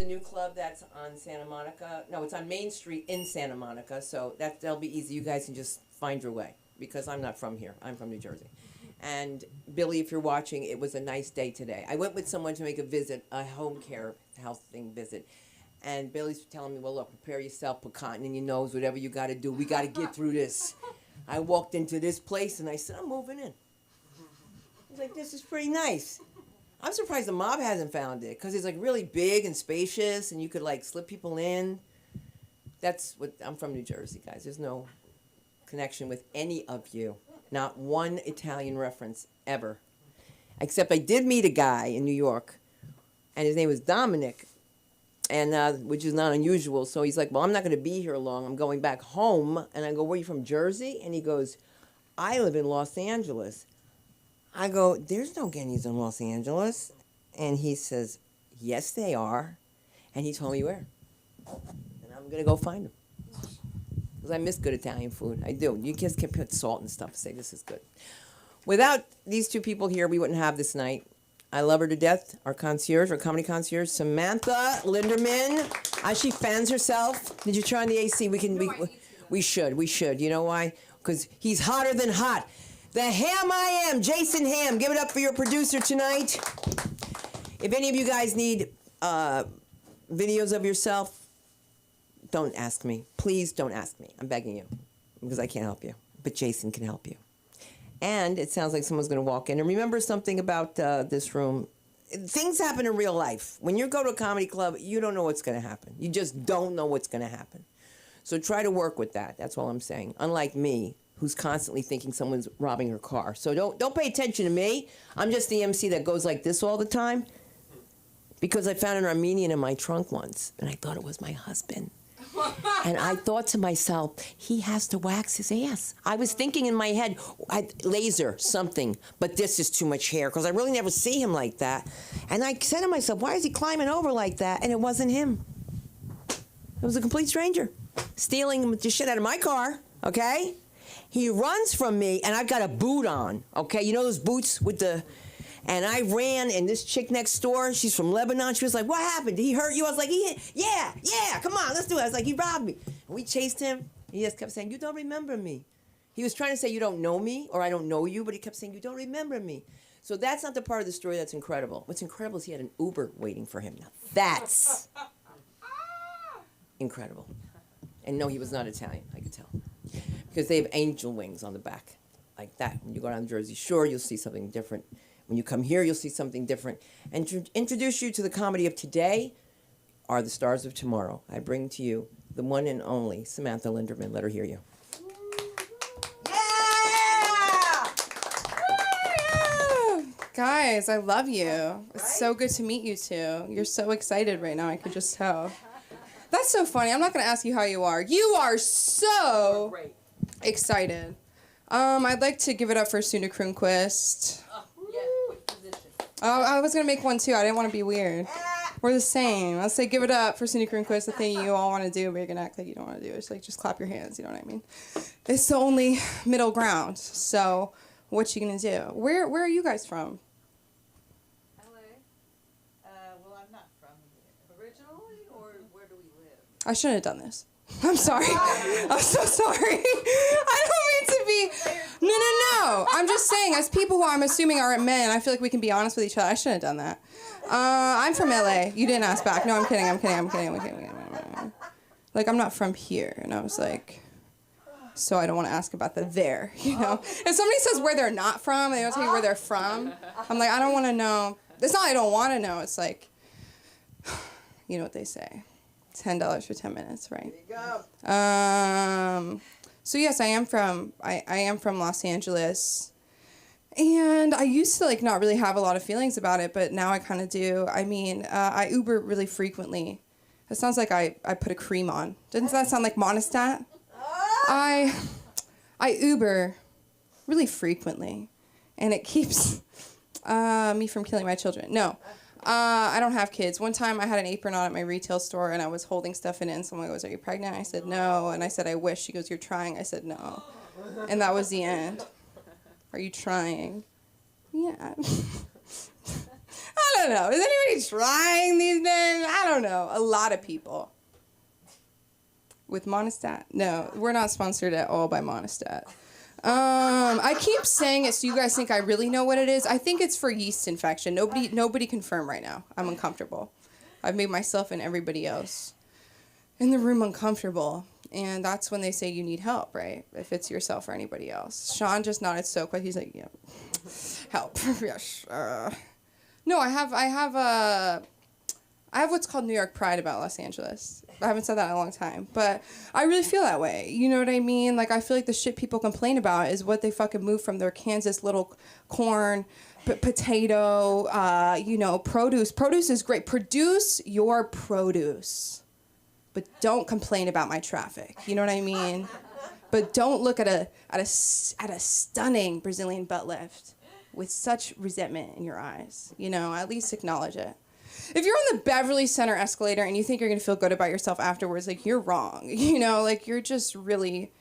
a new club that's on Santa Monica. No, it's on Main Street in Santa Monica. So that'll be easy. You guys can just find your way because I'm not from here. I'm from New Jersey. And Billy, if you're watching, it was a nice day today. I went with someone to make a home care health thing visit. And Billy's telling me, well, look, prepare yourself, put cotton in your nose, whatever you got to do. We got to get through this. I walked into this place and I said, I'm moving in. I was like, this is pretty nice. I'm surprised the mob hasn't found it because it's like really big and spacious and you could like slip people in. That's what, I'm from New Jersey, guys. There's no connection with any of you. Not one Italian reference ever. Except I did meet a guy in New York, and his name was Dominic, and which is not unusual. So he's like, well, I'm not going to be here long. I'm going back home. And I go, where are you from, Jersey? And he goes, I live in Los Angeles. I go, there's no Guineas in Los Angeles. And he says, yes, they are. And he told me where. And I'm going to go find them. Because I miss good Italian food. I do. You just can put salt and stuff and say this is good. Without these two people here, we wouldn't have this night. I love her to death. Our concierge, our comedy concierge, Samantha Linderman. She fans herself. Did you try on the AC? We should. You know why? Because he's hotter than hot. The ham I am, Jason Ham. Give it up for your producer tonight. If any of you guys need videos of yourself, don't ask me. Please don't ask me. I'm begging you because I can't help you. But Jason can help you. And it sounds like someone's going to walk in. And remember something about this room. Things happen in real life. When you go to a comedy club, you don't know what's going to happen. You just don't know what's going to happen. So try to work with that. That's all I'm saying. Unlike me, who's constantly thinking someone's robbing her car. So don't pay attention to me. I'm just the MC that goes like this all the time. Because I found an Armenian in my trunk once. And I thought it was my husband. And I thought to myself, he has to wax his ass. I was thinking in my head, laser, something, but this is too much hair, because I really never see him like that. And I said to myself, why is he climbing over like that? And it wasn't him. It was a complete stranger, stealing the shit out of my car, okay? He runs from me, and I've got a boot on, okay? You know those boots with the... And I ran, and this chick next door, she's from Lebanon. She was like, what happened? Did he hurt you? I was like, yeah, come on, let's do it. I was like, he robbed me. And we chased him. He just kept saying, you don't remember me. He was trying to say, you don't know me, or I don't know you, but he kept saying, you don't remember me. So that's not the part of the story that's incredible. What's incredible is he had an Uber waiting for him. Now, that's incredible. And no, he was not Italian, I could tell. Because they have angel wings on the back, like that. When you go down the Jersey Shore, you'll see something different. When you come here, you'll see something different. And to introduce you to the comedy of today are the stars of tomorrow. I bring to you the one and only Samantha Linderman. Let her hear you. Yeah! Guys, I love you. It's so good to meet you two. You're so excited right now, I could just tell. That's so funny. I'm not going to ask you how you are. You are so excited. I'd like to give it up for Suna Kronquist. Oh, I was going to make one too. I didn't want to be weird. We're the same. I'll say give it up for Suna Kronquist, the thing you all want to do, but you're going to act like you don't want to do. It's like just clap your hands, you know what I mean? It's the only middle ground. So what you going to do? Where are you guys from? LA. Well, I'm not from here. Originally, or where do we live? I shouldn't have done this. I'm sorry. I'm so sorry. I don't mean to be... No. I'm just saying, as people who I'm assuming aren't men, I feel like we can be honest with each other. I shouldn't have done that. I'm from LA. You didn't ask back. No, I'm kidding. Like, I'm not from here. And I was like... So I don't want to ask about the there, you know? If somebody says where they're not from, and they don't tell you where they're from, I'm like, I don't want to know. It's not I don't want to know. It's like... You know what they say. $10 for 10 minutes, right? There you go. So yes, I am from Los Angeles, and I used to like not really have a lot of feelings about it, but now I kind of do. I mean, I Uber really frequently. It sounds like I put a cream on. Doesn't that sound like Monistat? I Uber really frequently, and it keeps me from killing my children. No. I don't have kids. One time I had an apron on at my retail store and I was holding stuff in it and someone goes, are you pregnant? I said, no. And I said, I wish. She goes, you're trying. I said, no. And that was the end. Are you trying? Yeah. I don't know. Is anybody trying these days? I don't know. A lot of people. With Monistat? No, we're not sponsored at all by Monistat. I keep saying it so you guys think I really know what it is. I think it's for yeast infection. Nobody confirm right now. I'm uncomfortable. I've made myself and everybody else in the room uncomfortable. And that's when they say you need help, right? If it's yourself or anybody else. Sean just nodded so quick. He's like, yeah, help. Yes. No, I have what's called New York pride about Los Angeles. I haven't said that in a long time, but I really feel that way. You know what I mean? Like, I feel like the shit people complain about is what they fucking move from their Kansas little corn, potato, produce. Produce is great. Produce your produce, but don't complain about my traffic. You know what I mean? But don't look at a stunning Brazilian butt lift with such resentment in your eyes. You know, at least acknowledge it. If you're on the Beverly Center escalator and you think you're going to feel good about yourself afterwards, like, you're wrong. You know, like, you're just really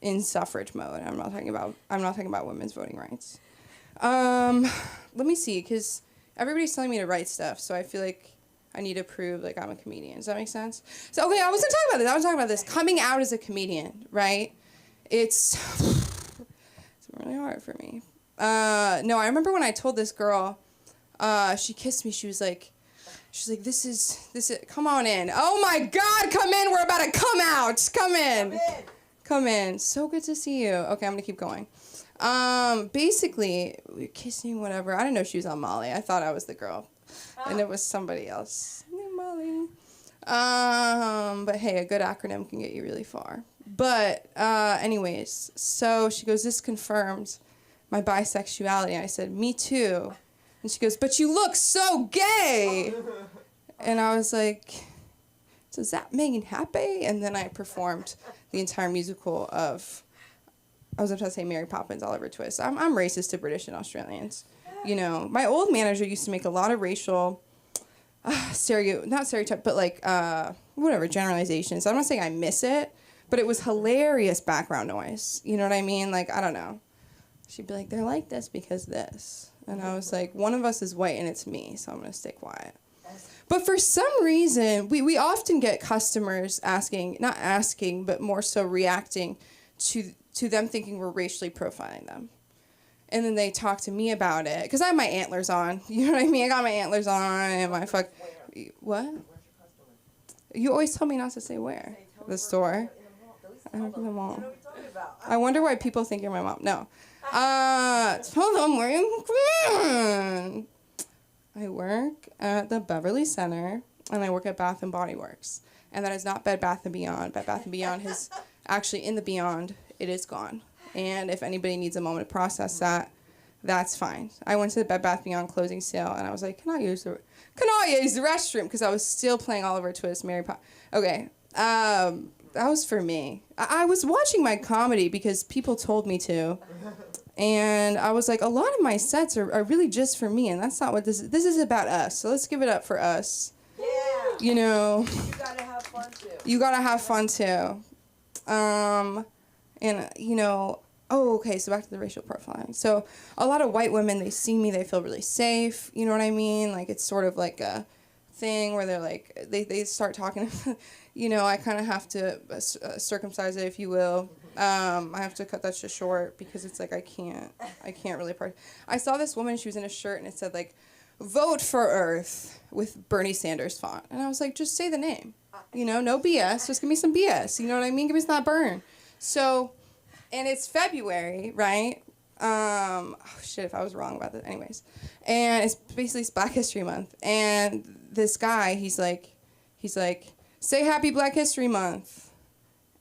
in suffrage mode. I'm not talking about women's voting rights. Let me see, because everybody's telling me to write stuff, so I feel like I need to prove, like, I'm a comedian. Does that make sense? So, okay, I was talking about this. Coming out as a comedian, right? It's really hard for me. No, I remember when I told this girl, she kissed me, she's like, this is, come on in. Oh my God, come in, we're about to come out. Come in. So good to see you. Okay, I'm gonna keep going. Basically, we were kissing, whatever. I didn't know she was on Molly. I thought I was the girl. And it was somebody else. Molly. But hey, a good acronym can get you really far. But, anyways, so she goes, this confirms my bisexuality. And I said, me too. And she goes, but you look so gay. And I was like, does that make me happy? And then I performed the entire musical of, I was about to say Mary Poppins, Oliver Twist. I'm racist to British and Australians. You know, my old manager used to make a lot of racial, not stereotype, but like, whatever, generalizations. I'm not saying I miss it, but it was hilarious background noise. You know what I mean? Like, I don't know. She'd be like, they're like this because this. And I was like, one of us is white and it's me, so I'm going to stay quiet. But for some reason, we often get customers not asking, but more so reacting to them thinking we're racially profiling them. And then they talk to me about it. Because I have my antlers on. You know what I mean? I got my antlers on and my fuck... What? You always tell me not to say where. The store. I work in the mall. I wonder why people think you're my mom. No. Tell them where you come. I work at the Beverly Center, and I work at Bath and Body Works. And that is not Bed Bath & Beyond. Bed Bath & Beyond has actually, in the Beyond, it is gone. And if anybody needs a moment to process that, that's fine. I went to the Bed Bath & Beyond closing sale, and I was like, can I use the restroom? Because I was still playing Oliver Twist, Mary Poppins. Okay, that was for me. I was watching my comedy because people told me to. And I was like, a lot of my sets are really just for me, and that's not what this is. This is about us, so let's give it up for us. Yeah. You know. You gotta have fun too. You gotta have fun too. And, you know, okay, so back to the racial profiling. So a lot of white women, they see me, they feel really safe. You know what I mean? Like, it's sort of like a thing where they're like, they start talking. You know, I kind of have to circumcise it, if you will. I have to cut that shit short because it's like I can't really I saw this woman, she was in a shirt and it said like, vote for Earth with Bernie Sanders font. And I was like, just say the name. You know, no BS, just give me some BS. You know what I mean? Give me some that burn. So, and it's February, right? Oh shit, if I was wrong about that. Anyways. And it's basically Black History Month. And this guy, he's like, say Happy Black History Month.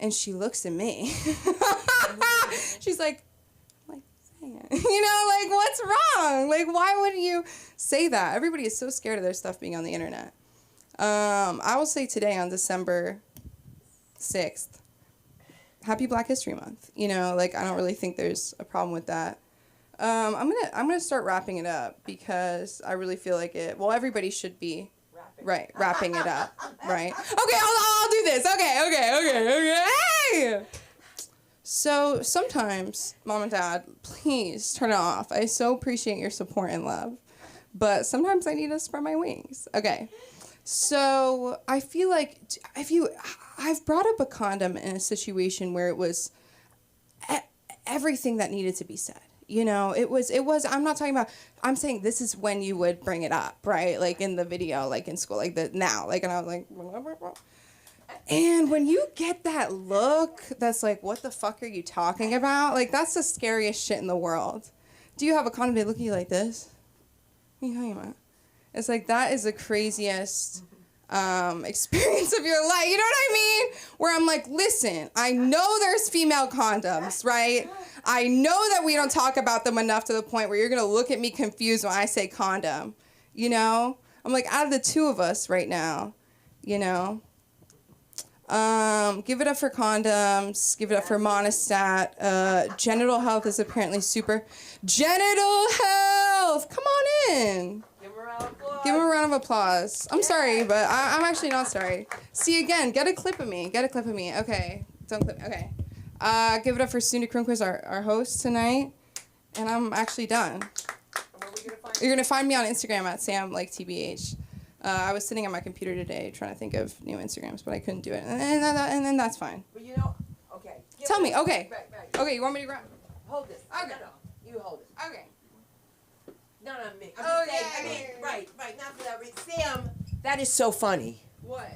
And she looks at me. She's like, saying it. You know, like, what's wrong? Like, why would you say that? Everybody is so scared of their stuff being on the internet. I will say today on December 6th, Happy Black History Month. You know, like, I don't really think there's a problem with that. I'm gonna start wrapping it up because I really feel like everybody should be. Right, wrapping it up, right? Okay, I'll do this. Okay. So sometimes, Mom and Dad, please turn it off. I so appreciate your support and love. but sometimes I need to spread my wings. Okay. So I feel like I've brought up a condom in a situation where it was everything that needed to be said. You know, it was, I'm not talking about, I'm saying this is when you would bring it up, right? Like in the video, like in school, like now, like, and I was like, blah, blah, blah. And when you get that look, that's like, what the fuck are you talking about? Like, that's the scariest shit in the world. Do you have a condom? They look at you like this? What are you talking about? It's like, that is the craziest experience of your life. You know what I mean? Where I'm like, listen, I know there's female condoms, right? I know that we don't talk about them enough to the point where you're going to look at me confused when I say condom. You know? I'm like, out of the two of us right now, you know? Give it up for condoms. Give it up for Monistat. Genital health is apparently super. Genital health! Come on in. Give him a round of applause. Give him a round of applause. I'm sorry, but I'm actually not sorry. See, again, get a clip of me. Get a clip of me. Okay. Don't clip. Okay. Give it up for Suni Kronquist, our host tonight. And I'm actually done. Where are we gonna find You're going to find me on Instagram at SamLikeTBH. I was sitting on my computer today trying to think of new Instagrams, but I couldn't do it. And then that's fine. But you know, okay. Tell me, okay. Right. Okay, you want me to grab? Hold this. Okay. No, you hold it. Okay. Not on me. Oh, Saying, yeah. I mean, right. Not for that reason. Sam, that is so funny. What?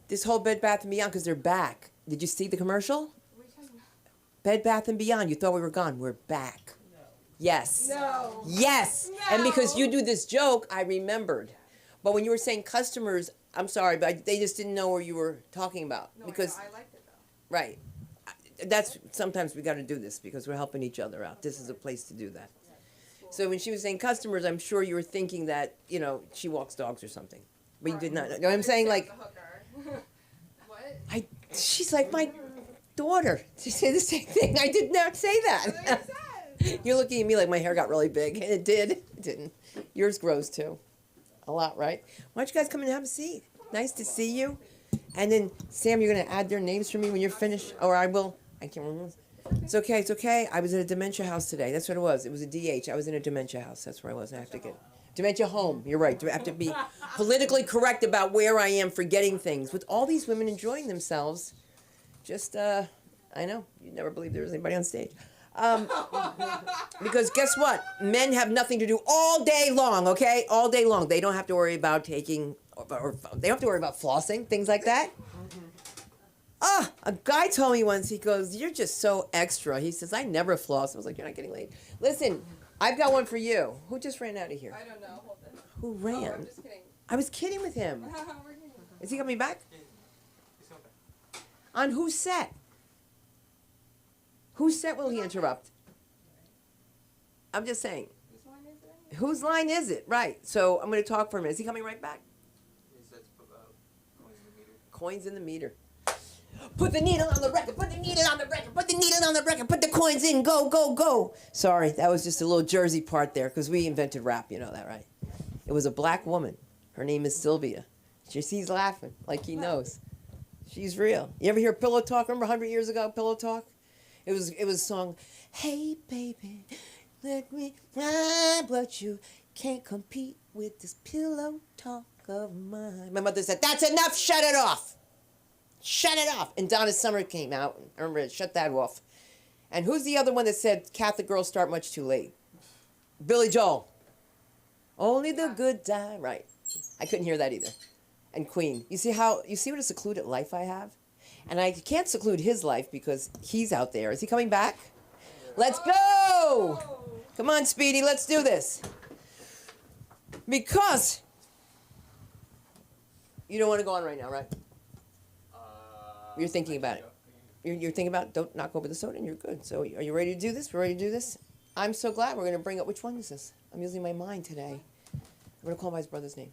This whole Bed Bath & Beyond, because they're back. Did you see the commercial? Bed Bath & Beyond. You thought we were gone. We're back. No. Yes. No. Yes. No. And because you do this joke, I remembered. But when you were saying customers, I'm sorry, but they just didn't know what you were talking about. No, because I liked it though. right. That's sometimes we got to do this because we're helping each other out. This is a place to do that. So when she was saying customers, I'm sure you were thinking that, you know, she walks dogs or something. But you did not. You know what I'm saying? Like, What? she's like my daughter. She said the same thing. I did not say that. You're looking at me like my hair got really big. And it did. It didn't. Yours grows too. A lot, right? Why don't you guys come and have a seat? Nice to see you. And then, Sam, you're going to add their names for me when you're finished? Or I will. I can't remember. It's okay. It's okay. I was at a dementia house today. That's what it was. It was a DH. I was in a dementia house. That's where I was. I have to get dementia home. You're right. I have to be politically correct about where I am forgetting things. With all these women enjoying themselves, just, I know. You'd never believe there was anybody on stage. Because guess what? Men have nothing to do all day long, okay? All day long. They don't have to worry about taking, or they don't have to worry about flossing, things like that. A guy told me once, he goes, you're just so extra. He says, I never floss. I was like, you're not getting laid. Listen, I've got one for you. Who just ran out of here? I don't know. Hold it. Who ran? Oh, I'm just kidding. I was kidding with him. We're kidding. Is he coming back? On whose set? Whose set will he interrupt? I'm just saying. Whose line is it? Right. So I'm going to talk for a minute. Is he coming right back? Coins in the meter. Put the needle on the record. Put the needle on the record. Put the needle on the record. Put the coins in. Go, go, go. Sorry, that was just a little Jersey part there because we invented rap. You know that, right? It was a black woman. Her name is Sylvia. She's laughing like he knows. She's real. You ever hear Pillow Talk? Remember 100 years ago, Pillow Talk? It was a song. Hey, baby, let me but you can't compete with this pillow talk of mine. My mother said, that's enough, shut it off. Shut it off. And Donna Summer came out and remember it, shut that off. And who's the other one that said Catholic girls start much too late? Billy Joel. Only the good die. Right. I couldn't hear that either. And Queen. You see what a secluded life I have? And I can't seclude his life because he's out there. Is he coming back? Let's go! Come on, Speedy, let's do this. Because you don't want to go on right now, right? You're thinking about it. You're thinking about it. Don't knock over the soda and you're good. So are you ready to do this? We're ready to do this? I'm so glad we're going to bring up, which one is this? I'm using my mind today. I'm going to call my brother's name.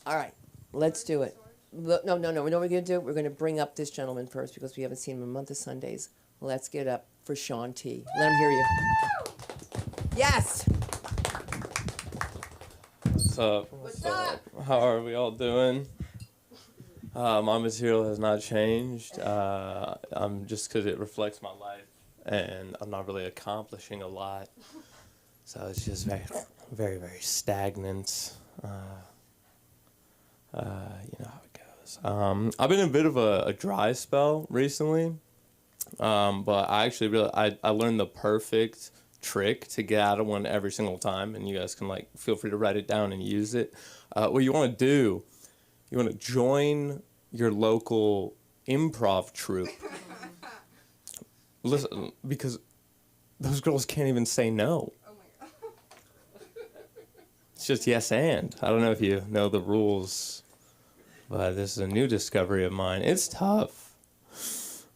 All right, let's do it. No. We know what we're going to do? We're going to bring up this gentleman first because we haven't seen him in a month of Sundays. Let's get up for Sean T. Let him hear you. Yes! What's up? What's up? How are we all doing? My material has not changed. I'm just because it reflects my life, and I'm not really accomplishing a lot. So it's just very very, very stagnant. You know how it goes. I've been in a bit of a dry spell recently, but I actually I learned the perfect trick to get out of one every single time, and you guys can like feel free to write it down and use it. What you want to do, you want to join your local improv troupe. Listen, because those girls can't even say no. Oh my god. It's just yes and. I don't know if you know the rules, but this is a new discovery of mine. It's tough.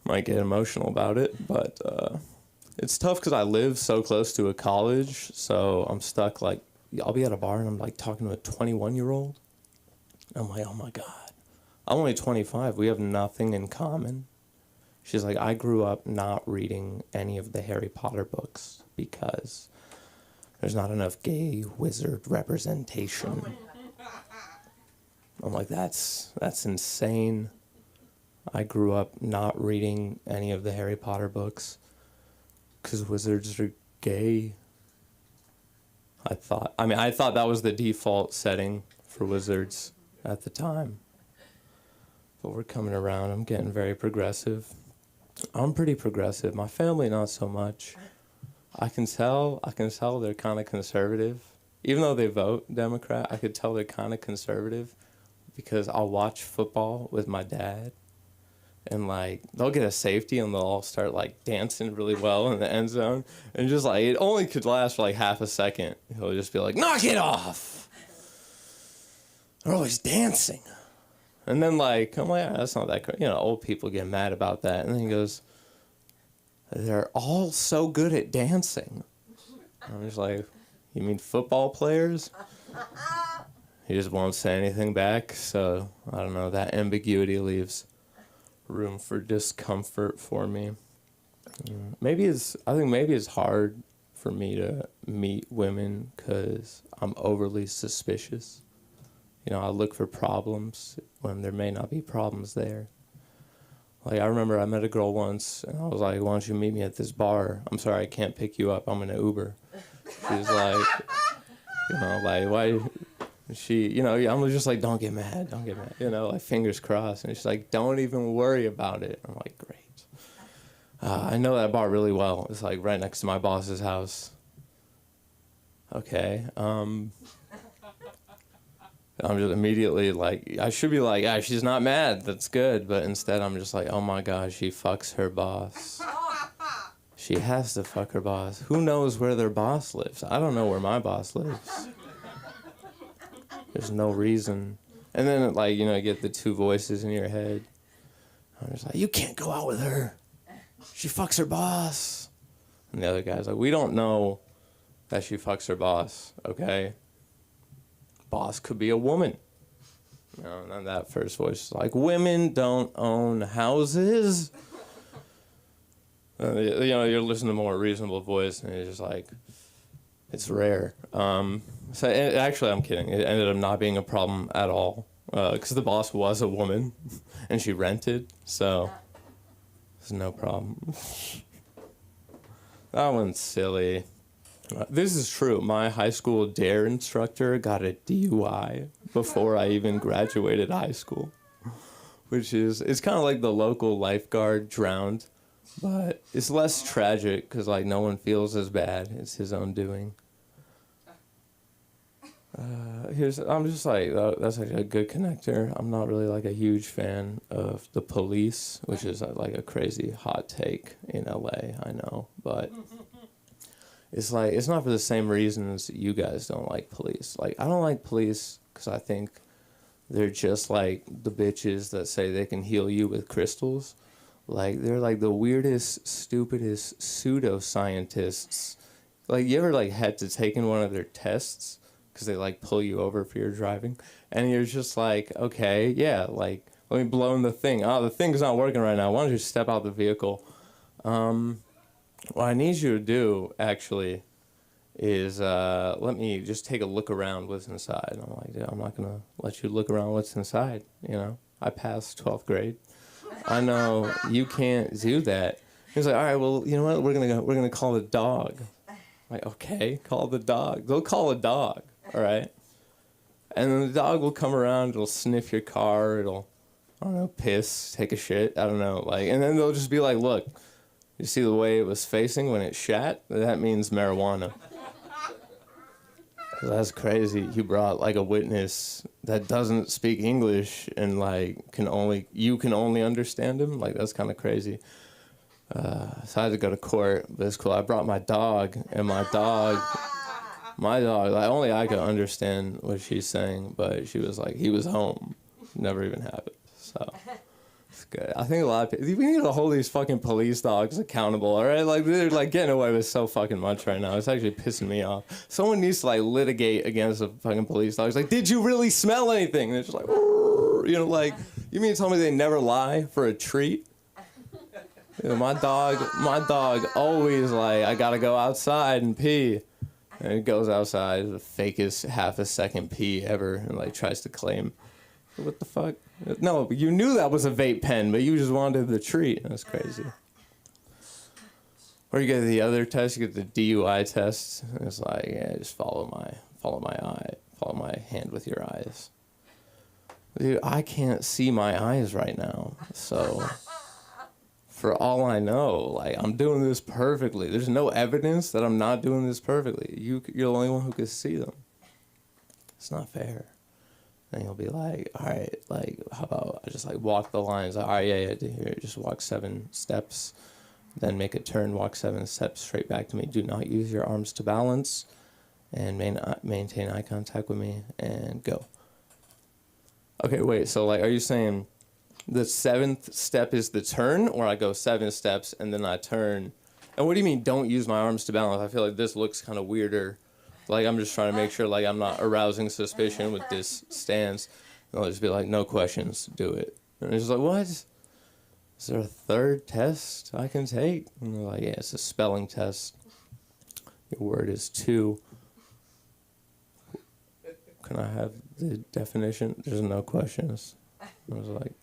Might get emotional about it, but it's tough because I live so close to a college, so I'm stuck. Like, I'll be at a bar and I'm like talking to a 21-year-old. I'm like, oh my god, I'm only 25. We have nothing in common. She's like, I grew up not reading any of the Harry Potter books because there's not enough gay wizard representation. I'm like, that's insane. I grew up not reading any of the Harry Potter books because wizards are gay. I thought that was the default setting for wizards at the time. But we're coming around. I'm getting very progressive. I'm pretty progressive. My family, not so much. I can tell they're kind of conservative. Even though they vote Democrat, I could tell they're kind of conservative because I'll watch football with my dad and like they'll get a safety and they'll all start like dancing really well in the end zone, and just like it only could last for like half a second. He'll just be like, knock it off. They're always dancing. And then like I'm like, that's not that crazy. You know, old people get mad about that. And then he goes, they're all so good at dancing. I'm just like, you mean football players? He just won't say anything back. So I don't know, that ambiguity leaves room for discomfort for me. I think maybe it's hard for me to meet women because I'm overly suspicious. You know, I look for problems when there may not be problems there. Like, I remember I met a girl once, and I was like, why don't you meet me at this bar? I'm sorry, I can't pick you up. I'm in an Uber. She was like, you know, like, why? She, you know, I'm just like, don't get mad. You know, like, fingers crossed. And she's like, don't even worry about it. I'm like, great. I know that bar really well. It's, like, right next to my boss's house. Okay. I'm just immediately like, I should be like, ah, she's not mad. That's good. But instead, I'm just like, oh my God, she fucks her boss. She has to fuck her boss. Who knows where their boss lives? I don't know where my boss lives. There's no reason. And then, like, you know, you get the two voices in your head. I'm just like, you can't go out with her. She fucks her boss. And the other guy's like, we don't know that she fucks her boss, okay? Boss could be a woman. You know, and then that first voice is like, women don't own houses. You know, you're listening to a more reasonable voice, and it's just like, it's rare. So actually, I'm kidding. It ended up not being a problem at all because the boss was a woman, and she rented, so there's no problem. That one's silly. This is true. My high school DARE instructor got a DUI before I even graduated high school, which is, it's kind of like the local lifeguard drowned, but it's less tragic because like no one feels as bad. It's his own doing. I'm just like, that's like a good connector. I'm not really like a huge fan of the police, which is like a crazy hot take in LA, I know, but it's like, it's not for the same reasons you guys don't like police. Like, I don't like police because I think they're just like the bitches that say they can heal you with crystals. Like, they're like the weirdest, stupidest pseudoscientists. Like, you ever like had to take in one of their tests because they like pull you over for your driving? And you're just like, okay, yeah, like, let me blow in the thing. Oh, the thing's not working right now. Why don't you step out the vehicle? What I need you to do, actually, is let me just take a look around what's inside. I'm like, yeah, I'm not going to let you look around what's inside, you know? I passed 12th grade. I know you can't do that. He's like, all right, well, you know what? We're gonna call the dog. like, okay, call the dog. They'll call a dog, all right? And then the dog will come around, it'll sniff your car, it'll, I don't know, piss, take a shit, I don't know. Like, and then they'll just be like, look, you see the way it was facing when it shat? That means marijuana. That's crazy. You brought like a witness that doesn't speak English and like you can only understand him. Like that's kind of crazy. So I had to go to court, but it's cool. I brought my dog, and my dog, like only I could understand what she's saying, but she was like, he was home, never even happened. So. Good. I think a lot of people, we need to hold these fucking police dogs accountable, all right? Like, they're, like, getting away with so fucking much right now. It's actually pissing me off. Someone needs to, like, litigate against the fucking police dogs. Like, did you really smell anything? And they're just like, you know, like, you mean to tell me they never lie for a treat? You know, my dog always, like, I gotta go outside and pee. And it goes outside, the fakest half a second pee ever, and, like, tries to claim. What the fuck? No, you knew that was a vape pen, but you just wanted the treat. That's crazy. Or you get the other test, you get the DUI test. And it's like, yeah, just follow my hand with your eyes. Dude, I can't see my eyes right now. So, for all I know, like, I'm doing this perfectly. There's no evidence that I'm not doing this perfectly. You're the only one who can see them. It's not fair. And he'll be like, all right, like, how about I just, like, walk the lines? Like, all right, yeah, here, just walk 7 steps, then make a turn, walk 7 steps straight back to me. Do not use your arms to balance, and maintain eye contact with me, and go. Okay, wait, so, like, are you saying the 7th step is the turn, or I go 7 steps, and then I turn? And what do you mean, don't use my arms to balance? I feel like this looks kind of weirder. Like, I'm just trying to make sure, like, I'm not arousing suspicion with this stance. And I'll just be like, no questions, do it. And it's just like, what? Is there a 3rd test I can take? And they're like, yeah, it's a spelling test. Your word is to. Can I have the definition? There's no questions. I was like,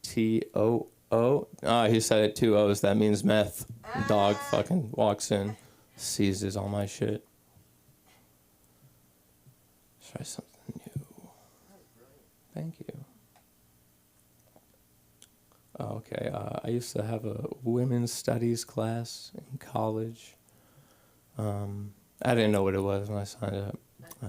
T-O-O? Ah, he said it 2 O's. That means meth. Dog fucking walks in, seizes all my shit. Try something new. Thank you. Okay, I used to have a women's studies class in college. I didn't know what it was when I signed up.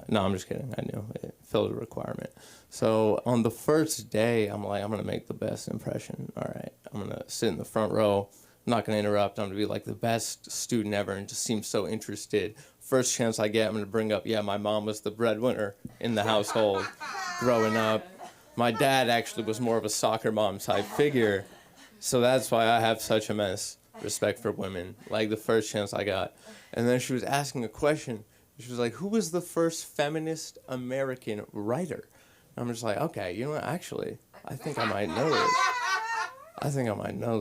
No, I'm just kidding. I knew it filled a requirement. So on the first day, I'm like, I'm going to make the best impression. All right, I'm going to sit in the front row. I'm not going to interrupt. I'm going to be like the best student ever and just seem so interested. First chance I get, I'm going to bring up, yeah, my mom was the breadwinner in the household growing up. My dad actually was more of a soccer mom type figure. So that's why I have such immense respect for women. Like the first chance I got. And then she was asking a question. She was like, who was the first feminist American writer? And I'm just like, okay, you know what? Actually, I think I might know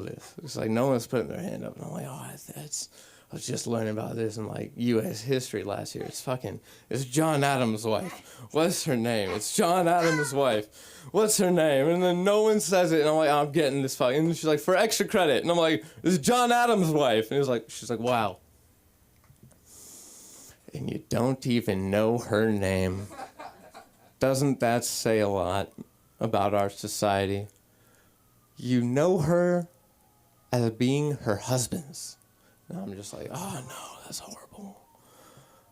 this. It's like no one's putting their hand up. And I'm like, oh, I was just learning about this in like U.S. history last year. It's John Adams' wife. What's her name? It's John Adams' wife. What's her name? And then no one says it. And I'm like, I'm getting this fucking. And she's like, for extra credit. And I'm like, it's John Adams' wife. And she's like, wow. And you don't even know her name. Doesn't that say a lot about our society? You know her as being her husband's. And I'm just like, oh no, that's horrible.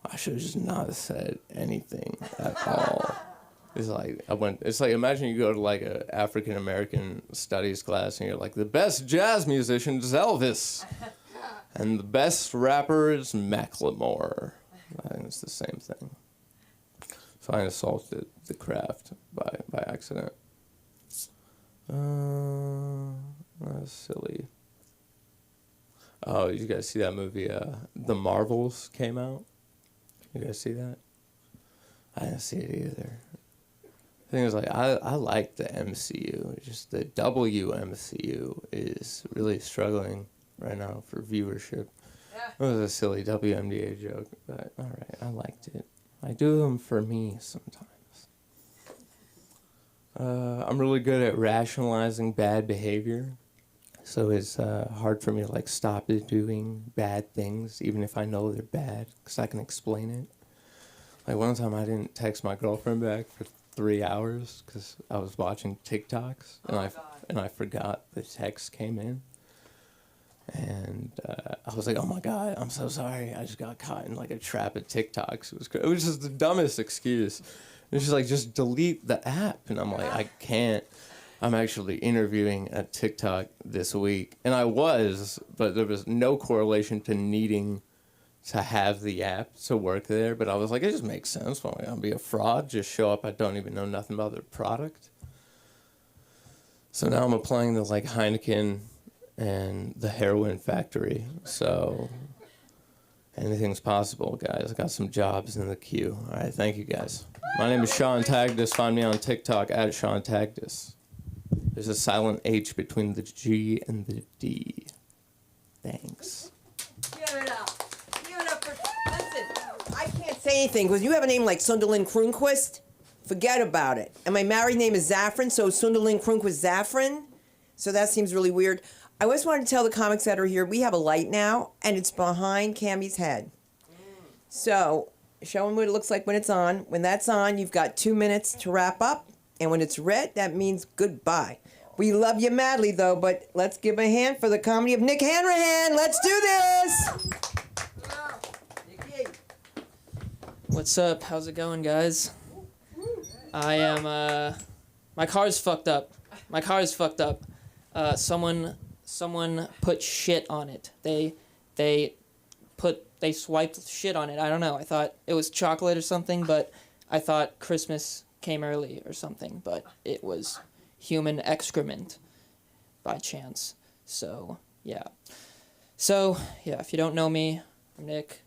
I should have just not said anything at all. It's like imagine you go to like a African American studies class and you're like, the best jazz musician is Elvis. And the best rapper is Macklemore. I think it's the same thing. So I assaulted the craft by accident. That's silly. Oh, you guys see that movie, The Marvels came out? You guys see that? I didn't see it either. The thing is, like, I like the MCU. It's just the WMCU is really struggling right now for viewership. It was a silly WNBA joke, but all right, I liked it. I do them for me sometimes. I'm really good at rationalizing bad behavior. So it's hard for me to like stop doing bad things, even if I know they're bad, because I can explain it. Like one time I didn't text my girlfriend back for 3 hours because I was watching TikToks and I forgot the text came in. And I was like, oh my God, I'm so sorry. I just got caught in like a trap of TikToks. It was just the dumbest excuse. It's just like, just delete the app. And I'm like, I can't. I'm actually interviewing at TikTok this week. And I was, but there was no correlation to needing to have the app to work there. But I was like, it just makes sense. Why am I be a fraud? Just show up. I don't even know nothing about their product. So now I'm applying to like Heineken and the heroin factory. So anything's possible, guys. I got some jobs in the queue. All right, thank you, guys. My name is Sean Tagdis. Find me on TikTok at Sean Tagdis. There's a silent H between the G and the D. Thanks. Give it up. Give it up for... Listen, I can't say anything because you have a name like Sunderland Kronquist. Forget about it. And my married name is Zaffron, so Sunderland Kronquist Zaffron. So that seems really weird. I always wanted to tell the comics that are here, we have a light now, and it's behind Cammie's head. So, show them what it looks like when it's on. When that's on, you've got 2 minutes to wrap up. And when it's red, that means goodbye. We love you madly, though, but let's give a hand for the comedy of Nick Hanrahan. Let's do this! What's up? How's it going, guys? I am, my car's fucked up. My car is fucked up. Someone put shit on it. They swiped shit on it. I don't know. I thought it was chocolate or something, but I thought Christmas came early or something, but it was human excrement by chance. So, yeah. If you don't know me, I'm Nick.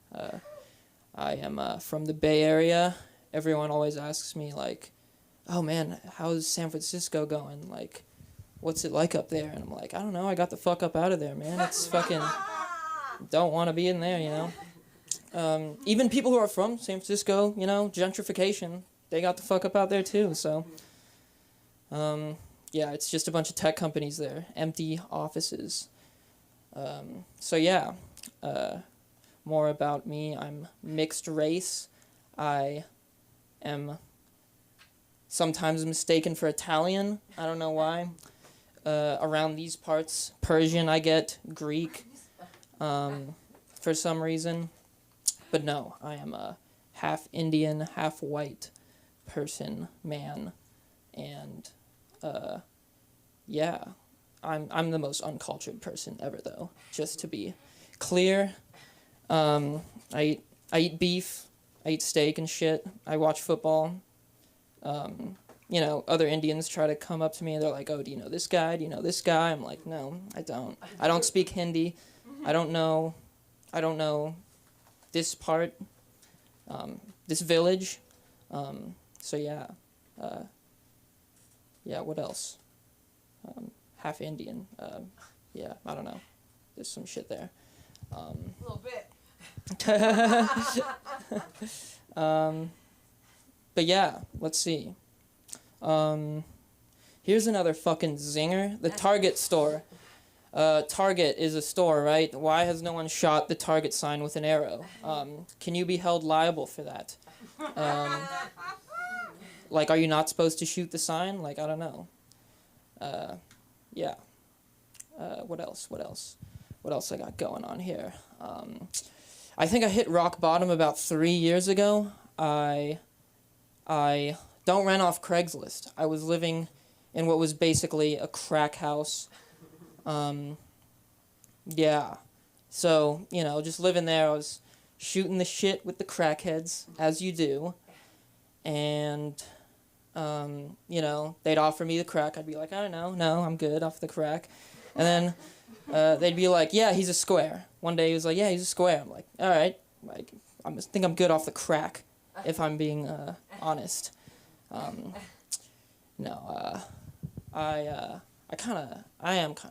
I am from the Bay Area. Everyone always asks me, like, oh man, how's San Francisco going? Like, what's it like up there? And I'm like, I don't know, I got the fuck up out of there, man. It's fucking, don't want to be in there, you know? Even people who are from San Francisco, you know, gentrification, they got the fuck up out there too, so. Yeah, it's just a bunch of tech companies there, empty offices. More about me, I'm mixed race. I am sometimes mistaken for Italian, I don't know why. Around these parts, Persian I get, Greek, for some reason. But no, I am a half Indian, half white person, man, and I'm the most uncultured person ever, though, just to be clear. I eat beef, I eat steak and shit, I watch football. You know, other Indians try to come up to me and they're like, oh, do you know this guy? Do you know this guy? I'm like, no, I don't. I don't speak Hindi. I don't know this part, this village. What else? Half Indian. I don't know. There's some shit there. A little bit. But yeah, let's see. Here's another fucking zinger. The Target store. Target is a store, right? Why has no one shot the Target sign with an arrow? Can you be held liable for that? Like, are you not supposed to shoot the sign? Like, I don't know. What else? What else I got going on here? I think I hit rock bottom about 3 years ago. I don't rent off Craigslist. I was living in what was basically a crack house. So, you know, just living there, I was shooting the shit with the crackheads, as you do. And, you know, they'd offer me the crack. I'd be like, I don't know, no, I'm good off the crack. And then they'd be like, yeah, he's a square. One day he was like, yeah, he's a square. I'm like, all right, like, I think I'm good off the crack, if I'm being honest. I am kind of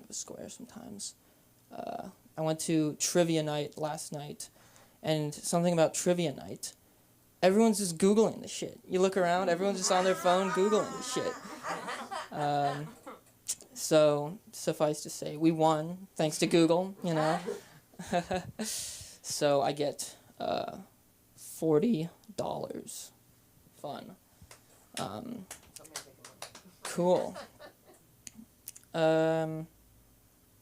a square sometimes. I went to trivia night last night, and something about trivia night, everyone's just Googling the shit. You look around, everyone's just on their phone Googling the shit. So suffice to say, we won thanks to Google. You know. So I get $40. Fun. Cool. All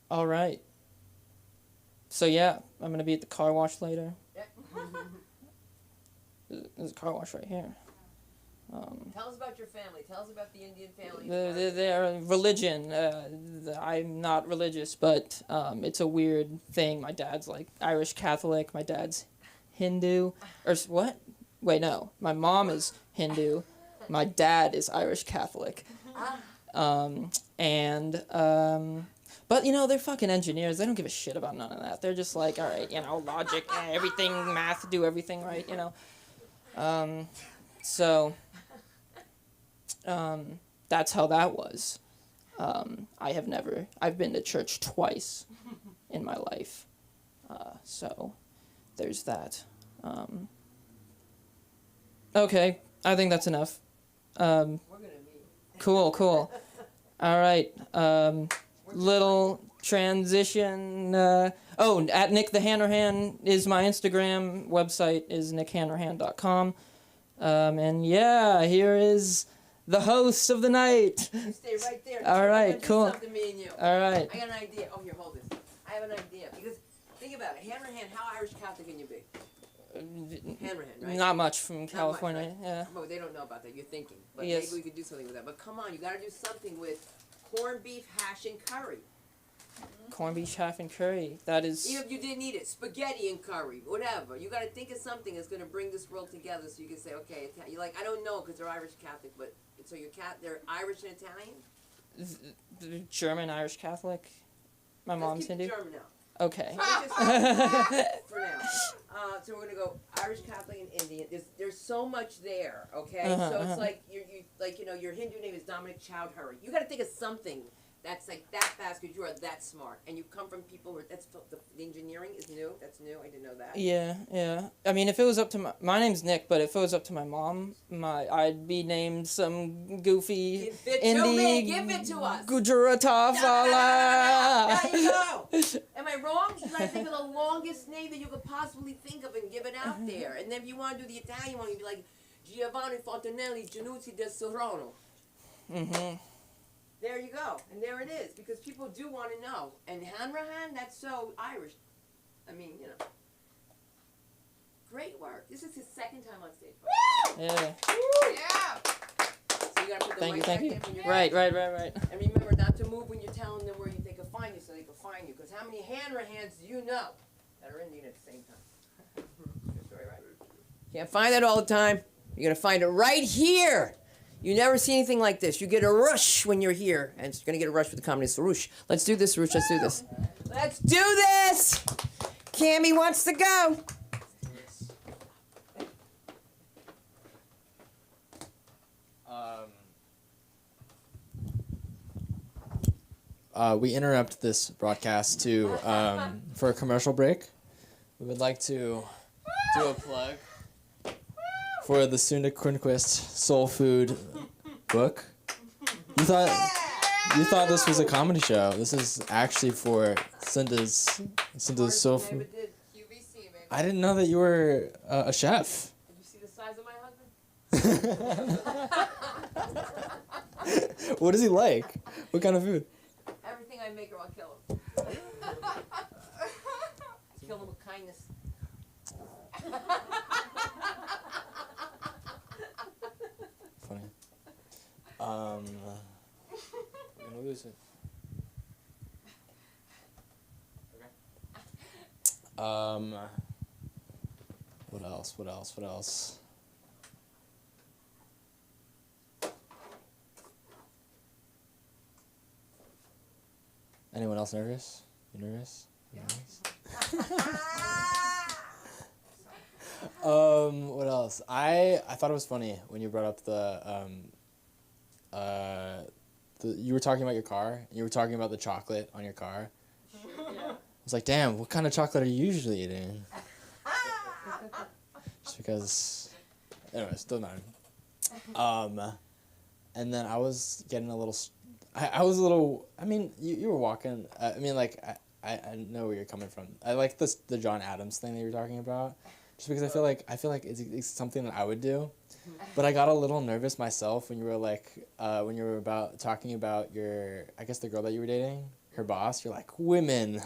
right. So yeah, I'm gonna be at the car wash later. There's a car wash right here. Tell us about your family. Tell us about the Indian family. Their religion. I'm not religious, but it's a weird thing. My dad's like Irish Catholic. My dad's Hindu. Or what? Wait, no. My mom is Hindu. My dad is Irish Catholic. But you know, they're fucking engineers. They don't give a shit about none of that. They're just like, all right, you know, logic, everything, math, do everything right, you know. That's how that was. I've been to church twice in my life. So there's that. Okay, I think that's enough. We're gonna meet. Cool. All right. Little transition. At Nick the Hanrahan is my Instagram. Website is nickhanrahan.com. And yeah, here is the host of the night. You stay right there. All right, Do cool. something, me and you. All right. I got an idea. Oh, here, hold this. I have an idea. Because, think about it. Hanrahan, how Irish Catholic can you be? Hanrahan, right? Not much from Not much, California. right? Yeah. Well, they don't know about that. You're thinking. But Yes. maybe we could do something with that. But come on, you got to do something with corned beef, hash, and curry. Corned beef, half and curry. That is. Even if you didn't eat it, spaghetti and curry, whatever. You got to think of something that's going to bring this world together so you can say, okay, you're like, I don't know because they're Irish Catholic, but so they're Irish and Italian? German Irish Catholic. My Let's mom's keep Hindu. German now. Okay. For now. So we're gonna go Irish Catholic and Indian. There's so much there, okay? So it's like your Hindu name is Dominic Chowdhury. You got to think of something that's like that fast because you are that smart, and you come from people where the engineering is new. That's new. I didn't know that. Yeah. I mean, if it was up to my name's Nick, but if it was up to my mom, I'd be named some goofy Give it to me. Indie Give it to us. Gujaratafala. There you go. Am I wrong? You gotta think of the longest name that you could possibly think of and give it out there. And then if you want to do the Italian one, you'd be like Giovanni Fontanelli Giannuzzi del Serrano. Mhm. There you go. And there it is. Because people do want to know. And Hanrahan, that's so Irish. I mean, you know. Great work. This is his second time on stage. Yeah. Yeah. So you gotta put the Thank mic you. back in when you're Right. And remember not to move when you're telling them where they can find you so they can find you. Because how many Hanrahans do you know that are Indian at the same time? Good story, right? Can't find that all the time. You're going to find it right here. You never see anything like this. You get a rush when you're here. And you're going to get a rush with the comedy Sarush. Let's do this, Sarush. Let's do this. Let's do this! Cammy wants to go. We interrupt this broadcast to for a commercial break. We would like to do a plug for the Sunda Quinquist Soul Food book. You thought this was a comedy show. This is actually for Sunda's Soul Food. QVC, baby. I didn't know that you were a chef. Did you see the size of my husband? What is he like? What kind of food? Everything I make, I'll kill him. Kill him with kindness. Funny. I'm gonna lose it. What else? Anyone else nervous? You nervous? What else? I thought it was funny when you brought up you were talking about your car. You were talking about the chocolate on your car. I was like, damn, what kind of chocolate are you usually eating? Just because, anyways, doesn't matter. And then I was getting a little I was a little. I mean, you were walking. I mean, like I know where you're coming from. I like the John Adams thing that you were talking about, just because I feel like it's something that I would do, but I got a little nervous myself when you were like when you were talking about your, I guess, the girl that you were dating, her boss. You're like, women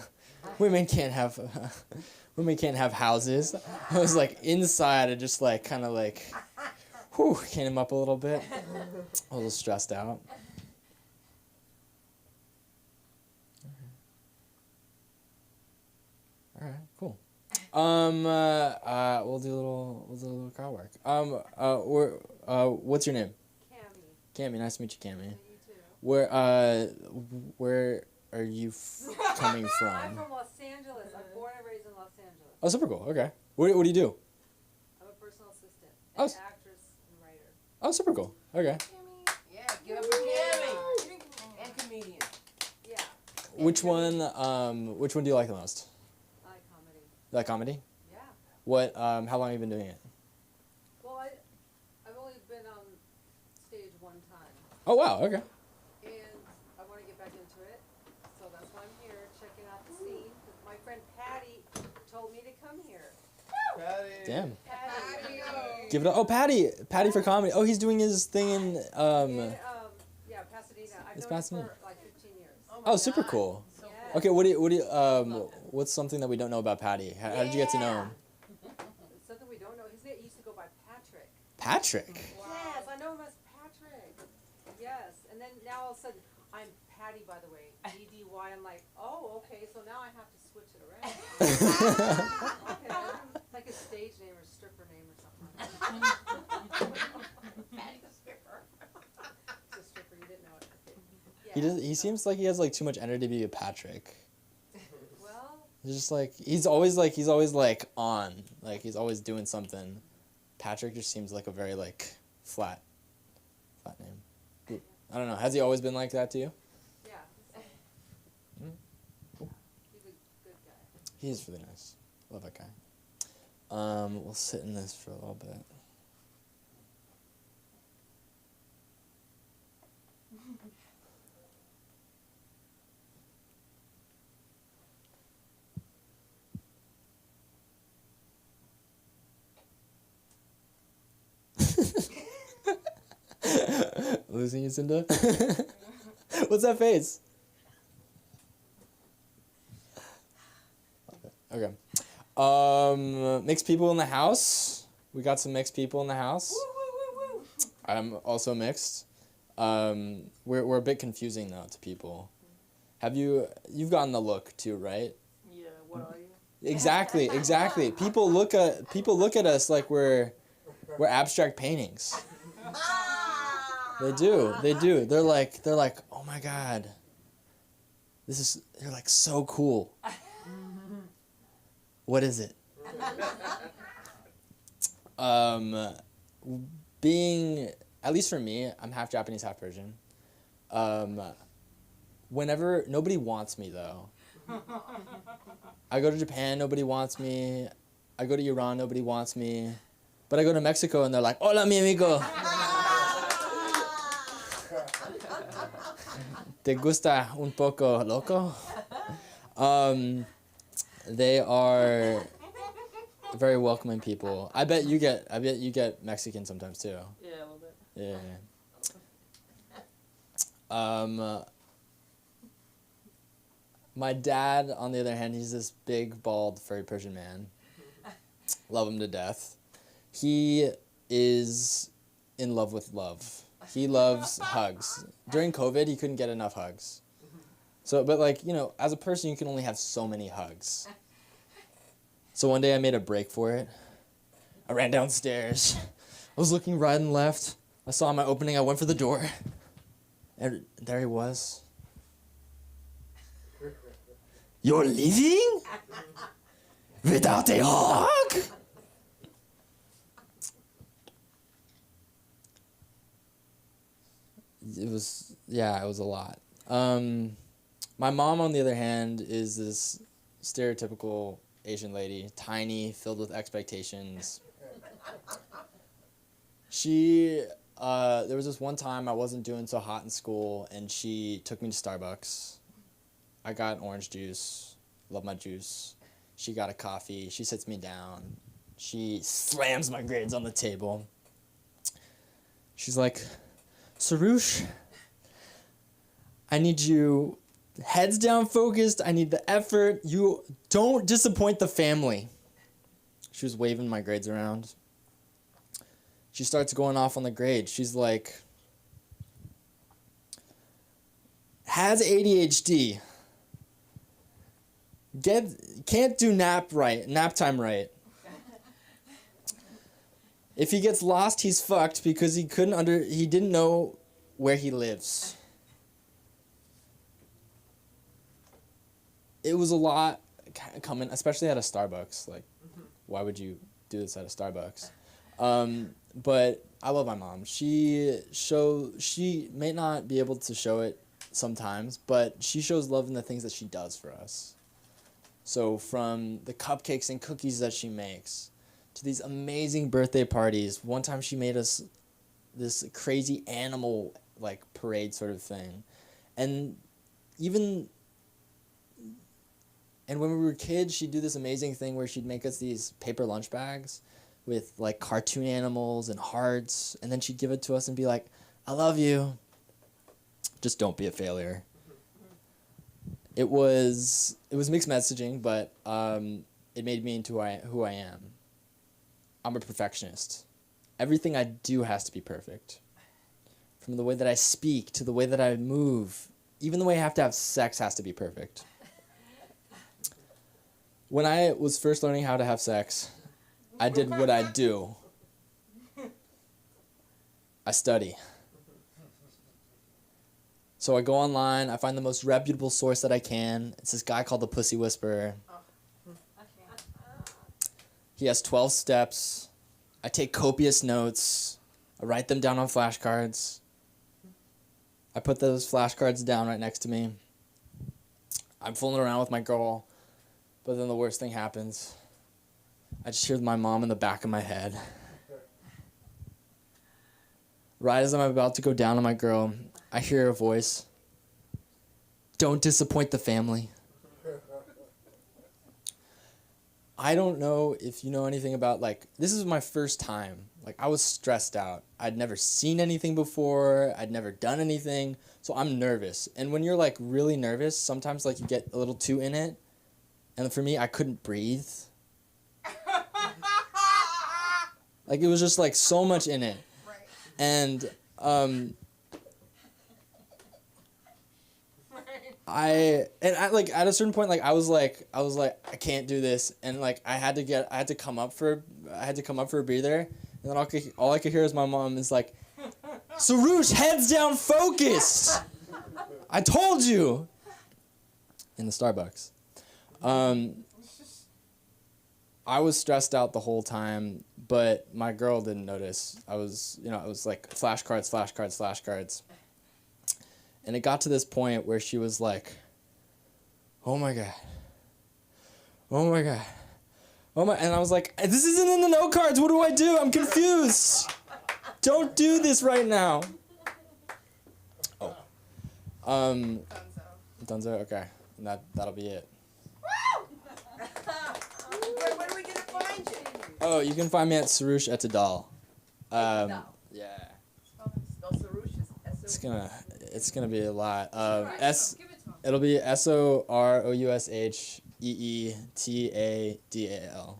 can't have women can't have houses. I was like inside, I just like kind of like, whew, came up a little bit, a little stressed out. All right, cool. We'll do a little crowd work. What's your name? Cammy. Cammy, nice to meet you, Cammy. And you too. Where are you coming I'm from? from Los Angeles. I'm born and raised in Los Angeles. Oh, super cool. Okay. What do you do? I'm a personal assistant, Oh, an s- actress and writer. Oh, super cool. Okay. Yeah, give up for Cammy. And comedian. Yeah, Which one do you like the most? I like comedy. You like comedy? Yeah. What how long have you been doing it? Well, I've only been on stage one time, Oh, wow. Okay. and I want to get back into it. So that's why I'm here, checking out the scene. 'Cause my friend Patty told me to come here. Damn. Patty. Give it up. Oh, Patty for comedy. Oh, he's doing his thing in Yeah, Pasadena. I've It's known him Pasadena. for like 15 years. Oh, super cool. So Yeah. Okay, what's something that we don't know about Patty? How did you get to know him? It's something we don't know. His name used to go by Patrick. Patrick. Yes, I know him as Patrick. Yes, and then now all of a sudden, I'm Patty, by the way. DDY. I'm like, oh, okay, so now I have to switch it around. Okay, like a stage name or stripper name or something. It's a stripper, you didn't know it. Okay. Yeah, He so- seems like he has like too much energy to be a Patrick. Well, He's just like he's always like on. Like he's always doing something. Patrick just seems like a very like flat name. I don't know. Has he always been like that to you? yeah. Mm. He's a good guy. He is really nice. Love that guy. We'll sit in this for a little bit. Losing you, Cinda? What's that face? Okay. Mixed people in the house. We got some mixed people in the house. I'm also mixed. We're a bit confusing though to people. You've gotten the look too, right? Yeah, what are you? Exactly. People look at us like we're abstract paintings. They do. They're like, oh my God. You're like so cool. What is it? Being, at least for me, I'm half Japanese, half Persian. Whenever, nobody wants me though. I go to Japan, nobody wants me. I go to Iran, nobody wants me. But I go to Mexico and they're like, hola mi amigo. ¿Te gusta un poco loco? They are very welcoming people. I bet you get Mexican sometimes too. Yeah, a little bit. Yeah. My dad, on the other hand, he's this big, bald, furry Persian man. Love him to death. He is in love with love. He loves hugs. During COVID, he couldn't get enough hugs. So, but like, as a person, you can only have so many hugs. So one day I made a break for it. I ran downstairs. I was looking right and left. I saw my opening. I went for the door. And there he was. You're leaving? Without a hug? It was a lot. My mom, on the other hand, is this stereotypical Asian lady, tiny, filled with expectations. She there was this one time I wasn't doing so hot in school, and she took me to Starbucks. I got orange juice. Love my juice. She got a coffee. She sits me down. She slams my grades on the table. She's like, Sarush, I need you heads down focused. I need the effort. You don't disappoint the family. She was waving my grades around. She starts going off on the grade. She's like, has ADHD. Can't do nap time right. If he gets lost, he's fucked because he didn't know where he lives. It was a lot coming, especially at a Starbucks. Like, why would you do this at a Starbucks? But I love my mom. She may not be able to show it sometimes, but she shows love in the things that she does for us. So from the cupcakes and cookies that she makes to these amazing birthday parties. One time she made us this crazy animal like parade sort of thing. And when we were kids, she'd do this amazing thing where she'd make us these paper lunch bags with like cartoon animals and hearts, and then she'd give it to us and be like, I love you. Just don't be a failure. It was mixed messaging, but it made me into who I am. I'm a perfectionist. Everything I do has to be perfect. From the way that I speak to the way that I move, even the way I have to have sex has to be perfect. When I was first learning how to have sex, I did what I do. I study. So I go online, I find the most reputable source that I can. It's this guy called the Pussy Whisperer. He has 12 steps. I take copious notes. I write them down on flashcards. I put those flashcards down right next to me. I'm fooling around with my girl, but then the worst thing happens. I just hear my mom in the back of my head. Right as I'm about to go down on my girl, I hear a voice. Don't disappoint the family. I don't know if you know anything about, this is my first time. I was stressed out. I'd never seen anything before. I'd never done anything. So I'm nervous. And when you're, really nervous, sometimes, you get a little too in it. And for me, I couldn't breathe. It was just, so much in it. Right. And, I at a certain point I was like I can't do this, and I had to come up for a breather, and then all I could hear is my mom is like, Sarush, heads down, focused. I told you. In the Starbucks. I was stressed out the whole time, but my girl didn't notice. I was, it was flashcards. And it got to this point where she was like, oh my God. Oh my God. Oh my, and I was like, this isn't in the note cards. What do I do? I'm confused. Don't do this right now. Oh. Dunzo, okay. And that'll be it. Where are we going to find you? Oh, you can find me at Sarush Etadal. Etadal. Yeah. Spell Sarush is S-O-U. It's gonna be a lot. It'll be SOROUSHEETADAL.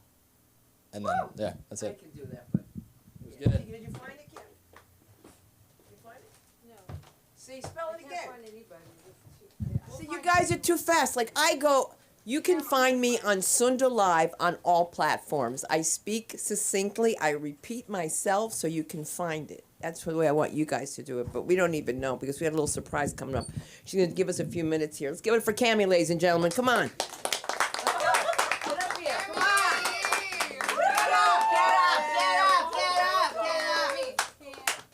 And then yeah, that's I it. can do that, but It was good. Did you find it, Kim? Did you find it? No. See, spell it I again. can't find anybody. We'll See, you find guys are too fast. You can find me on Sunda Live on all platforms. I speak succinctly. I repeat myself so you can find it. That's the way I want you guys to do it, but we don't even know because we had a little surprise coming up. She's going to give us a few minutes here. Let's give it for Cammie, ladies and gentlemen. Come on. Get up here. Come on. Get up. Cammie.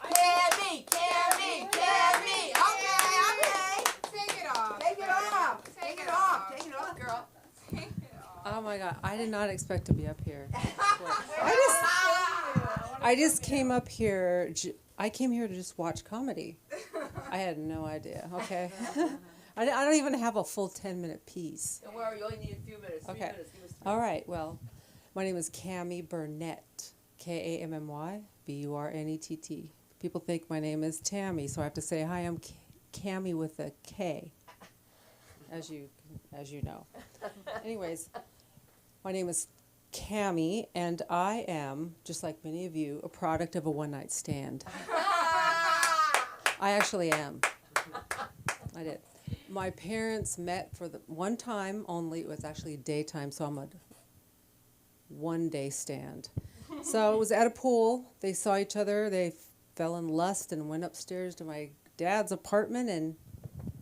Okay. Take it off, girl. Oh my God, I did not expect to be up here. I just came up here. I came here to just watch comedy. I had no idea. Okay. I don't even have a full 10-minute piece. Don't worry, you only need a few minutes. 3 Okay. minutes. Give us 3. All right. Well, my name is Cammie Burnett. Kammy Burnett. People think my name is Tammy, so I have to say, hi, I'm Cammie with a K, as you know. Anyways, my name is Cammie, and I am, just like many of you, a product of a one-night stand. I actually am. I did. My parents met for the one time only. It was actually daytime, so I'm a one-day stand. So it was at a pool. They saw each other. They fell in lust and went upstairs to my dad's apartment, and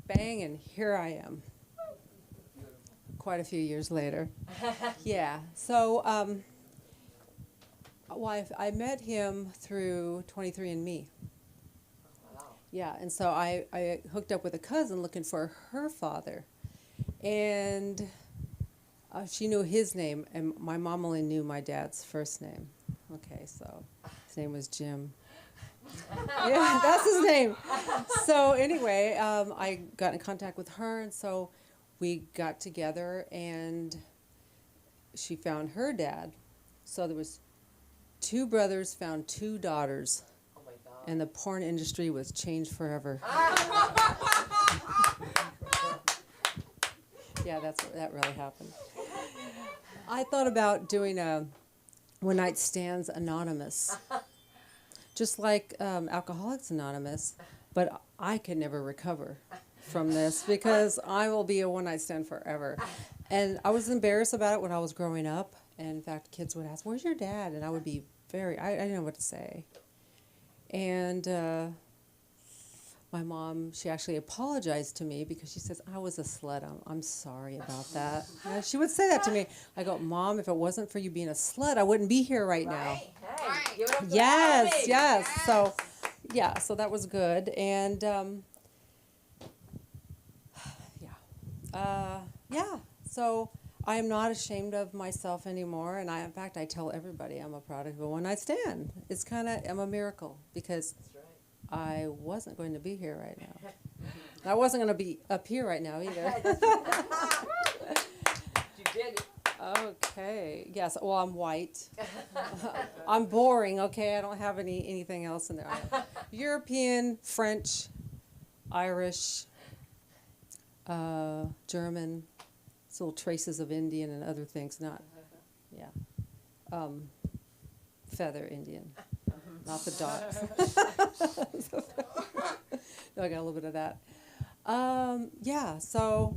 bang, and here I am. Quite a few years later. Yeah. So I met him through 23andMe. Yeah, and so I hooked up with a cousin looking for her father, and she knew his name, and my mom only knew my dad's first name. Okay, so his name was Jim. Yeah, that's his name. So anyway, I got in contact with her, and so we got together, and she found her dad. So there was 2 brothers found 2 daughters. Oh my God. And the porn industry was changed forever. Yeah, that really happened. I thought about doing a One Night Stands Anonymous, just like Alcoholics Anonymous, but I could never recover from this because I will be a one-night stand forever. And I was embarrassed about it when I was growing up. And in fact, kids would ask, "Where's your dad?" And I would be I didn't know what to say. And my mom, she actually apologized to me because she says, "I was a slut. I'm sorry about that." And she would say that to me. I go, "Mom, if it wasn't for you being a slut, I wouldn't be here right now." Hey, give it up for Yes, Abby. yes. So, yeah, so that was good. And, yeah, so I am not ashamed of myself anymore. And in fact, I tell everybody I'm a product of a one-night stand. I'm a miracle because That's right. I wasn't going to be here right now. I wasn't going to be up here right now either. You did it. Okay. Yes. Well, I'm white. I'm boring. Okay. I don't have anything else in there. European, French, Irish, German, little traces of Indian and other things. Not, yeah. Feather Indian, not the dots. No, I got a little bit of that. Yeah. So,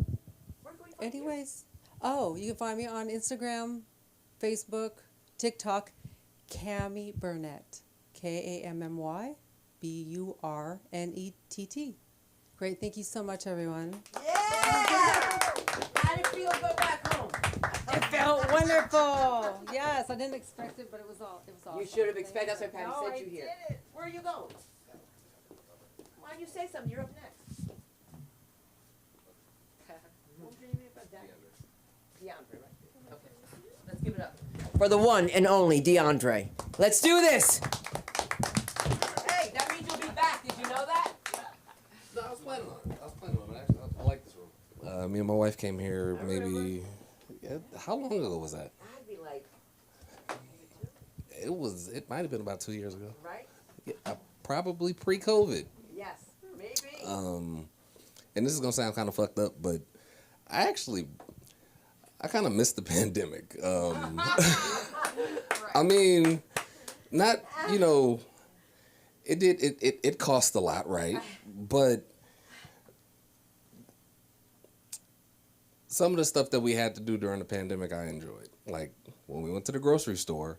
Where can we find you? anyways. Oh, you can find me on Instagram, Facebook, TikTok, Cammie Burnett. Kammyburnett. Great. Thank you so much, everyone. Yeah! How did it feel to go back home? It felt wonderful. Yes, I didn't expect it, but it was awesome. You should have expected. That's why Patty No, sent I you here. did it. Where are you going? Why don't you say something? You're up next. What was your name about that? DeAndre, right? Okay. Let's give it up for the one and only DeAndre. Let's do this. Hey, that means you'll be back. Did you know that? No, I was planning on it. Actually, I like this room. Me and my wife came here maybe. How long ago was that? I'd be like, It might have been about 2 years ago. right? Yeah, probably pre-COVID. Yes, maybe. And this is gonna sound kind of fucked up, but I kind of missed the pandemic. I mean, not it cost a lot, right? But some of the stuff that we had to do during the pandemic, I enjoyed. Like when we went to the grocery store,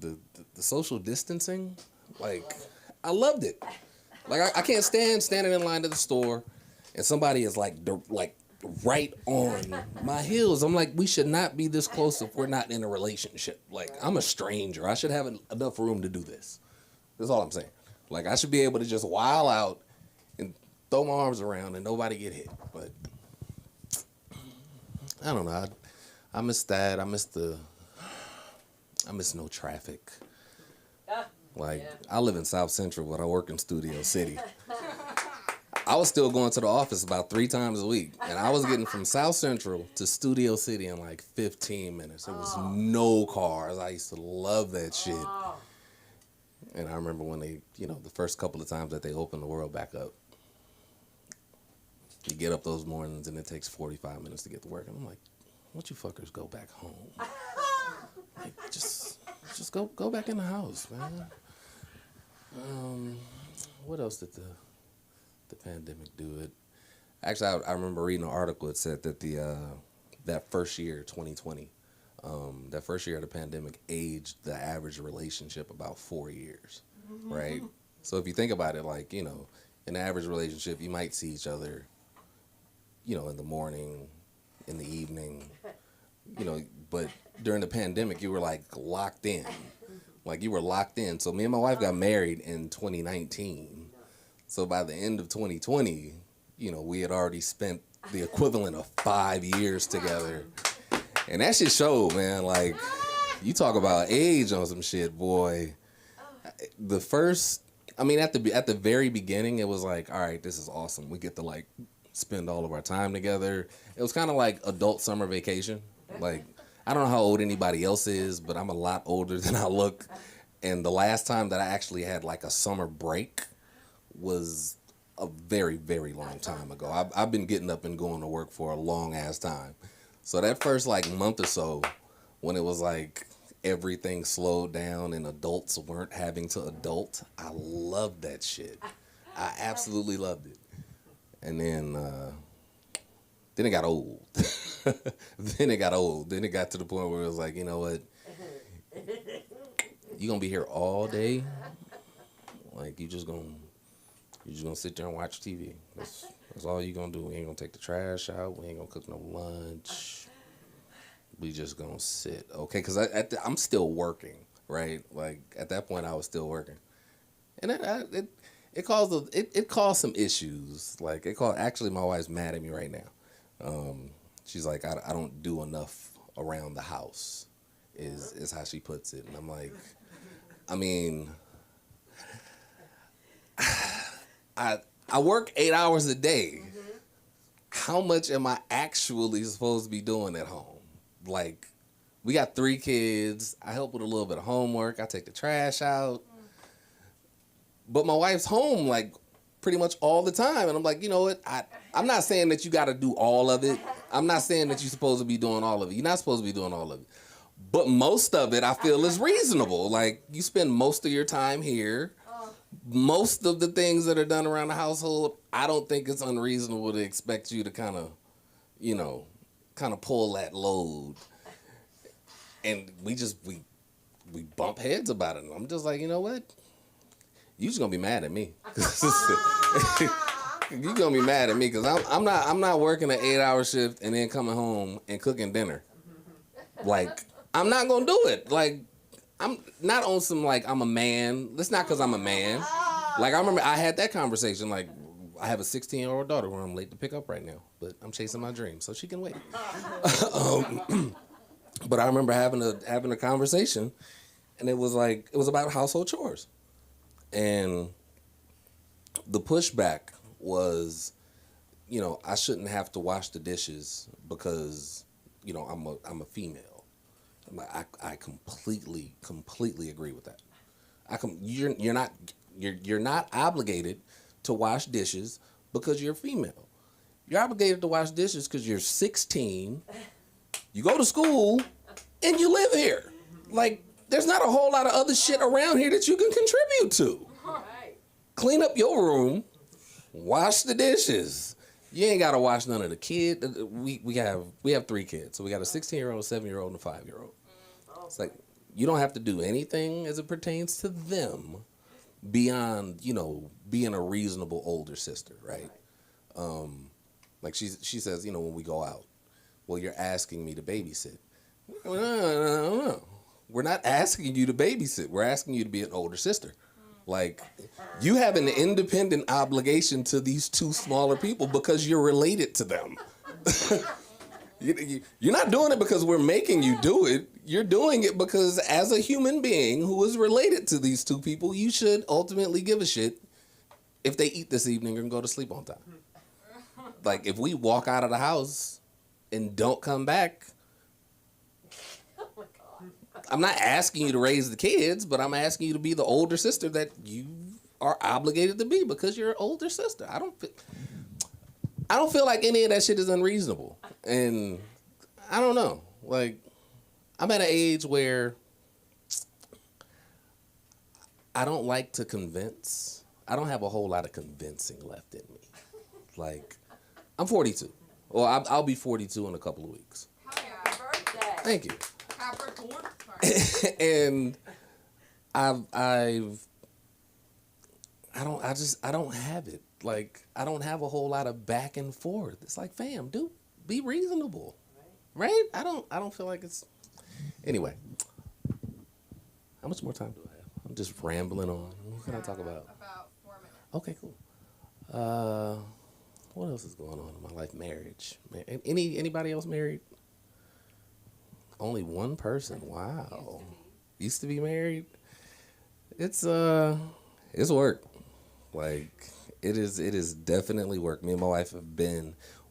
the social distancing, like I loved it. Like I can't stand standing in line at the store, and somebody is like right on my heels. I'm like, we should not be this close if we're not in a relationship. Like I'm a stranger. I should have enough room to do this. That's all I'm saying. Like I should be able to just while out and throw my arms around and nobody get hit. But I don't know. I miss that. I miss no traffic. Like, Yeah. I live in South Central, but I work in Studio City. I was still going to the office about 3 times a week, and I was getting from South Central to Studio City in like 15 minutes. There was no cars. I used to love that shit. Oh. And I remember when they, the first couple of times that they opened the world back up. You get up those mornings and it takes 45 minutes to get to work. And I'm like, why don't you fuckers go back home? Like, just go back in the house, man. What else did the pandemic do? It actually, I remember reading an article. It said that that first year, 2020, that first year of the pandemic aged the average relationship about 4 years, right? So if you think about it, like, in an average relationship, you might see each other, in the morning, in the evening, but during the pandemic, you were like locked in. Like, you were locked in. So me and my wife got married in 2019. So by the end of 2020, we had already spent the equivalent of 5 years together. And that shit showed, man. Like, you talk about age on some shit, boy. The first, at the very beginning, it was like, all right, this is awesome. We get to, like, spend all of our time together. It was kind of like adult summer vacation. Like, I don't know how old anybody else is, but I'm a lot older than I look. And the last time that I actually had, like, a summer break was a very, very long time ago. I've been getting up and going to work for a long-ass time. So that first, like, month or so, when it was like everything slowed down and adults weren't having to adult, I loved that shit. I absolutely loved it. And then it got old. Then it got to the point where it was like, you know what? You gonna be here all day? Like, you just gonna sit there and watch TV. That's all you gonna do. We ain't gonna take the trash out. We ain't gonna cook no lunch. We just gonna sit, okay? Because I'm still working, right? Like, at that point, I was still working, and it caused some issues. Like, actually, my wife's mad at me right now. She's like, I don't do enough around the house, is how she puts it, and I'm like, I work 8 hours a day. How much am I actually supposed to be doing at home? Like, we got 3 kids. I help with a little bit of homework. I take the trash out. But my wife's home, like, pretty much all the time. And I'm like, you know what? I'm not saying that you got to do all of it. I'm not saying that you're supposed to be doing all of it. You're not supposed to be doing all of it. But most of it, I feel, is reasonable. Like, you spend most of your time here. Most of the things that are done around the household, I don't think it's unreasonable to expect you to kind of pull that load. And we bump heads about it. And I'm just like, you know what? You just gonna be mad at me. You gonna be mad at me because I'm not working an 8-hour shift and then coming home and cooking dinner. Like, I'm not gonna do it. Like, I'm not on some, like, I'm a man. It's not because I'm a man. Like, I remember I had that conversation. Like, I have a 16-year-old daughter who I'm late to pick up right now, but I'm chasing my dream, so she can wait. But I remember having a conversation, and it was about household chores, and the pushback was, I shouldn't have to wash the dishes because, I'm a female. I completely agree with that. You're not obligated to wash dishes because you're female. You're obligated to wash dishes because you're 16, you go to school, and you live here. Like, there's not a whole lot of other shit around here that you can contribute to. Right. Clean up your room, wash the dishes. You ain't gotta wash none of the kids. We have 3 kids, so we got a 16-year-old, 7-year-old, and a 5-year-old. It's like, you don't have to do anything as it pertains to them beyond, being a reasonable older sister, right? Like she says, when we go out, well, you're asking me to babysit. No. We're not asking you to babysit. We're asking you to be an older sister. Like, you have an independent obligation to these 2 smaller people because you're related to them. You're not doing it because we're making you do it. You're doing it because as a human being who is related to these two people, you should ultimately give a shit if they eat this evening and go to sleep on time. Like, if we walk out of the house and don't come back, I'm not asking you to raise the kids, but I'm asking you to be the older sister that you are obligated to be because you're an older sister. I don't feel like any of that shit is unreasonable. And I don't know. Like, I'm at an age where I don't like to convince. I don't have a whole lot of convincing left in me. Like, I'm 42. Well, I'll be 42 in a couple of weeks. Happy birthday. Thank you. Capricorn. And I don't have it. Like, I don't have a whole lot of back and forth. It's like, fam, dude, be reasonable. Right? I don't feel like it's anyway. How much more time do I have? I'm just rambling on. What can I talk about? About 4 minutes. Okay, cool. What else is going on in my life? Marriage. Anybody else married? Only one person. Wow. Used to be married. It's work. Like, it is definitely work. Me and my wife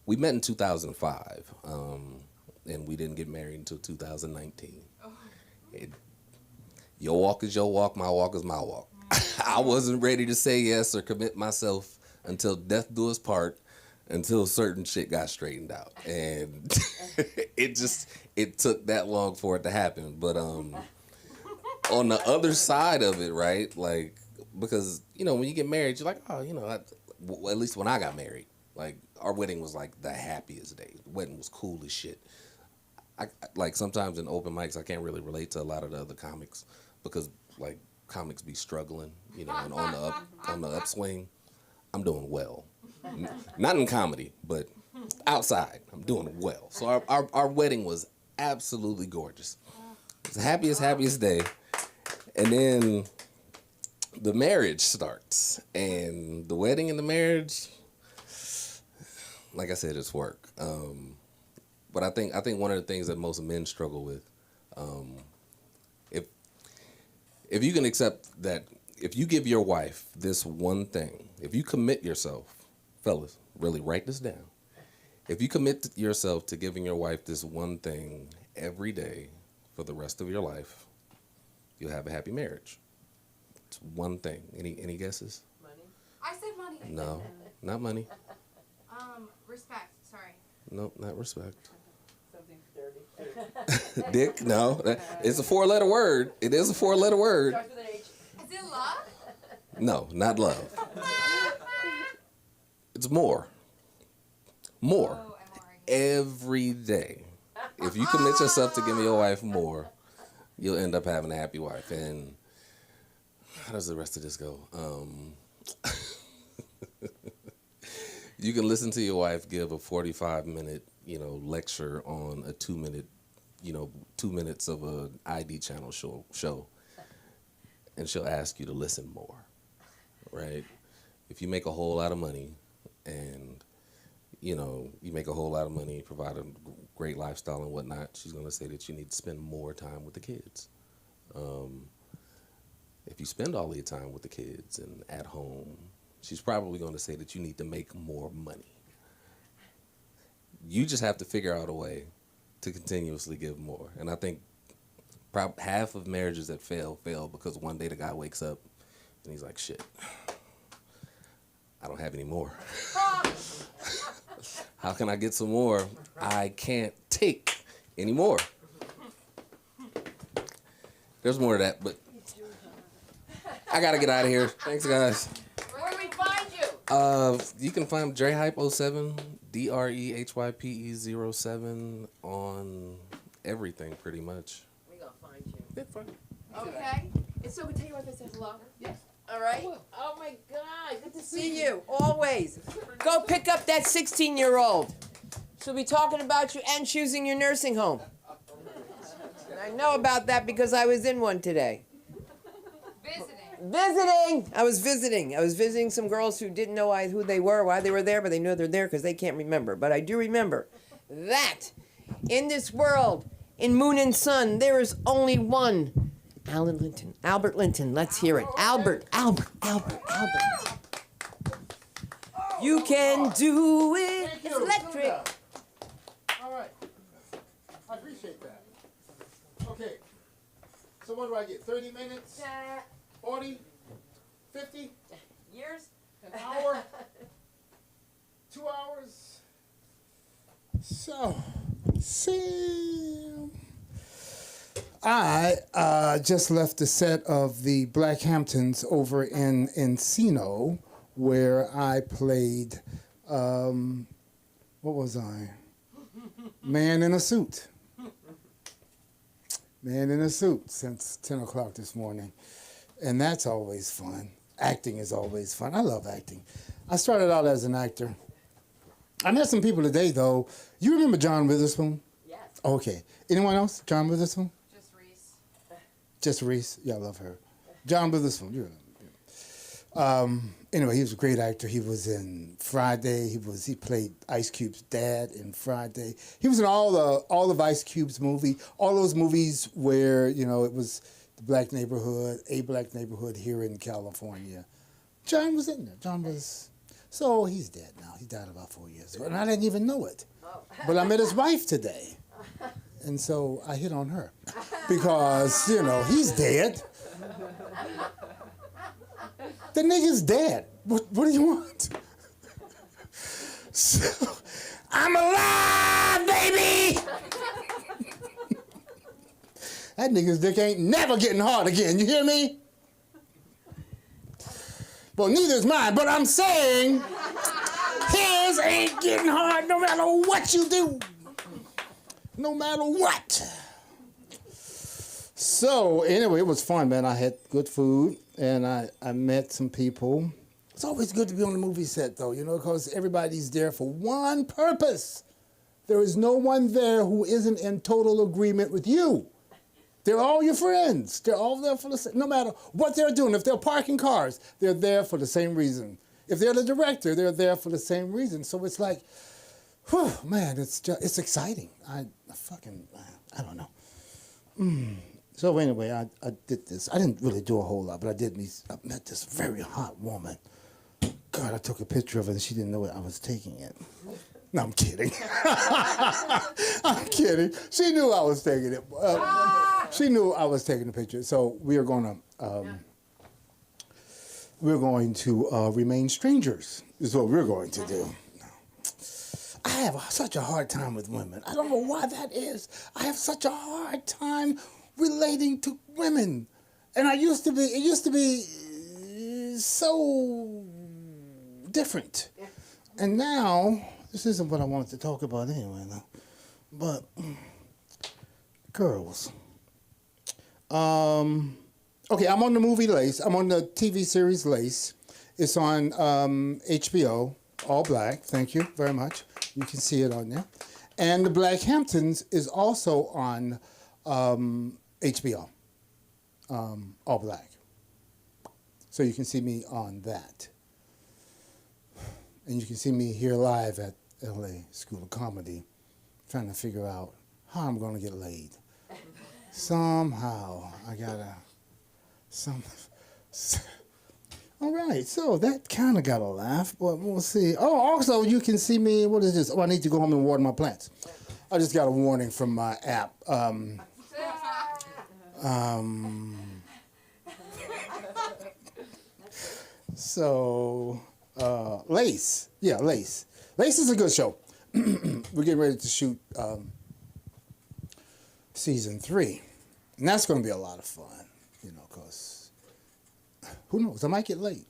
we met in 2005. And we didn't get married until 2019. Your walk is your walk, my walk is my walk. I wasn't ready to say yes or commit myself until death do us part, until certain shit got straightened out. And it took that long for it to happen. But on the other side of it, right, like, because, when you get married, you're like, oh, at least when I got married, like, our wedding was like the happiest day. The wedding was cool as shit. I like, sometimes in open mics, I can't really relate to a lot of the other comics because, like, comics be struggling, and on the upswing. I'm doing well. Not in comedy, but outside, I'm doing well. So our wedding was absolutely gorgeous. It's the happiest day. And then the marriage starts. And the wedding and the marriage, like I said, it's work. But I think one of the things that most men struggle with, if you can accept that, if you give your wife this one thing, if you commit yourself, fellas, really write this down. If you commit yourself to giving your wife this one thing every day for the rest of your life, you'll have a happy marriage. It's one thing. Any guesses? Money. I said money. No, not money. Respect. Sorry. No, not respect. Something dirty. Dick, no. It's a 4-letter word. It is a 4-letter word. Starts with an H. Is it love? No, not love. It's more. More. Oh, I'm worried. Every day. If you commit yourself to giving your wife more, you'll end up having a happy wife. And how does the rest of this go? You can listen to your wife give a 45-minute, lecture on a 2-minute, 2 minutes of a ID channel show. And she'll ask you to listen more, right? If you make a whole lot of money and, you make a whole lot of money, provide a great lifestyle and whatnot, she's going to say that you need to spend more time with the kids. If you spend all your time with the kids and at home, she's probably going to say that you need to make more money. You just have to figure out a way to continuously give more. And I think half of marriages that fail because one day the guy wakes up and he's like, shit, I don't have any more. How can I get some more? I can't take any more. There's more to that, but I gotta get out of here. Thanks, guys. Where do we find you? You can find DreHype07, DreHype07 on everything pretty much. We gonna find you. Yeah, fine. Okay. It's so good to tell you what I said hello. Yes. All right. Oh my God, good to see you. Always. Go pick up that 16-year-old. She'll be talking about you and choosing your nursing home. And I know about that because I was in one today. Visiting. I was visiting some girls who didn't know who they were, why they were there, but they knew they're there because they can't remember. But I do remember that In this world, in moon and sun, there is only one. Albert Linton, let's hear it. Albert. You can do it. It's electric. All right. I appreciate that. Okay. So what do I get? 30 minutes? 40? 50? Years? An hour? 2 hours? So, Sam. I just left the set of the Black Hamptons over in Encino, where I played, what was I? Man in a suit. Man in a suit since 10 o'clock this morning. And that's always fun. Acting is always fun. I love acting. I started out as an actor. I met some people today, though. You remember John Witherspoon? Yes. Okay. Anyone else? John Witherspoon? Just Reese. Just Reese? Yeah, I love her. John Witherspoon. You know. Anyway, he was a great actor. He was in Friday. He played Ice Cube's dad in Friday. He was in all of Ice Cube's movie, all those movies where, you know, it was the black neighborhood, a black neighborhood here in California. John was in there. John was, so he's dead now. He died about 4 years ago, and I didn't even know it. But I met his wife today, and so I hit on her because, you know, he's dead. The nigga's dead. What do you want? So, I'm alive, baby! That nigga's dick ain't never getting hard again, you hear me? Well, neither is mine, but I'm saying his ain't getting hard no matter what you do. No matter what. So, anyway, it was fun, man. I had good food, and I met some people. It's always good to be on the movie set, though, you know, because everybody's there for one purpose. There is no one there who isn't in total agreement with you. They're all your friends. They're all there for the same, no matter what they're doing. If they're parking cars, they're there for the same reason. If they're the director, they're there for the same reason. So it's like, whew, man, it's exciting. I don't know. So anyway, I did this. I didn't really do a whole lot, but I met this very hot woman. God, I took a picture of her and she didn't know I was taking it. No, I'm kidding. I'm kidding. She knew I was taking it. She knew I was taking the picture. So we are going to remain strangers. Is what we're going to do. I have such a hard time with women. I don't know why that is. I have such a hard time relating to women. And it used to be so different. And now, this isn't what I wanted to talk about anyway, though. But, girls. Okay, I'm on the movie Lace. I'm on the TV series Lace. It's on HBO, all black. Thank you very much. You can see it on there. And the Black Hamptons is also on HBO, all black. So you can see me on that. And you can see me here live at LA School of Comedy, trying to figure out how I'm going to get laid. Somehow, I gotta, all right, so that kind of got a laugh, but we'll see. Oh, also, you can see me, what is this? Oh, I need to go home and water my plants. I just got a warning from my app. So, Lace. Yeah, Lace. Lace is a good show. We're getting ready to shoot season 3. And that's going to be a lot of fun, you know, because who knows? I might get late.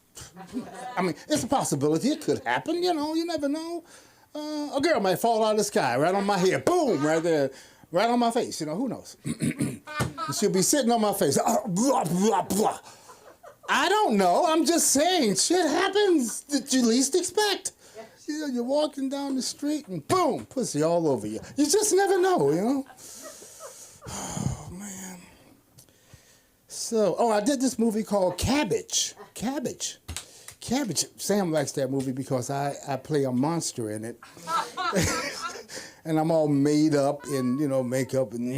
I mean, it's a possibility. It could happen, you know. You never know. A girl might fall out of the sky right on my head. Boom, right there. Right on my face, you know. Who knows? She'll be sitting on my face. Blah, blah, blah. I don't know. I'm just saying, shit happens that you least expect. You know, you're walking down the street and boom, pussy all over you. You just never know, you know? Oh, man. So, I did this movie called Cabbage. Cabbage. Sam likes that movie because I play a monster in it. and I'm all made up in, makeup and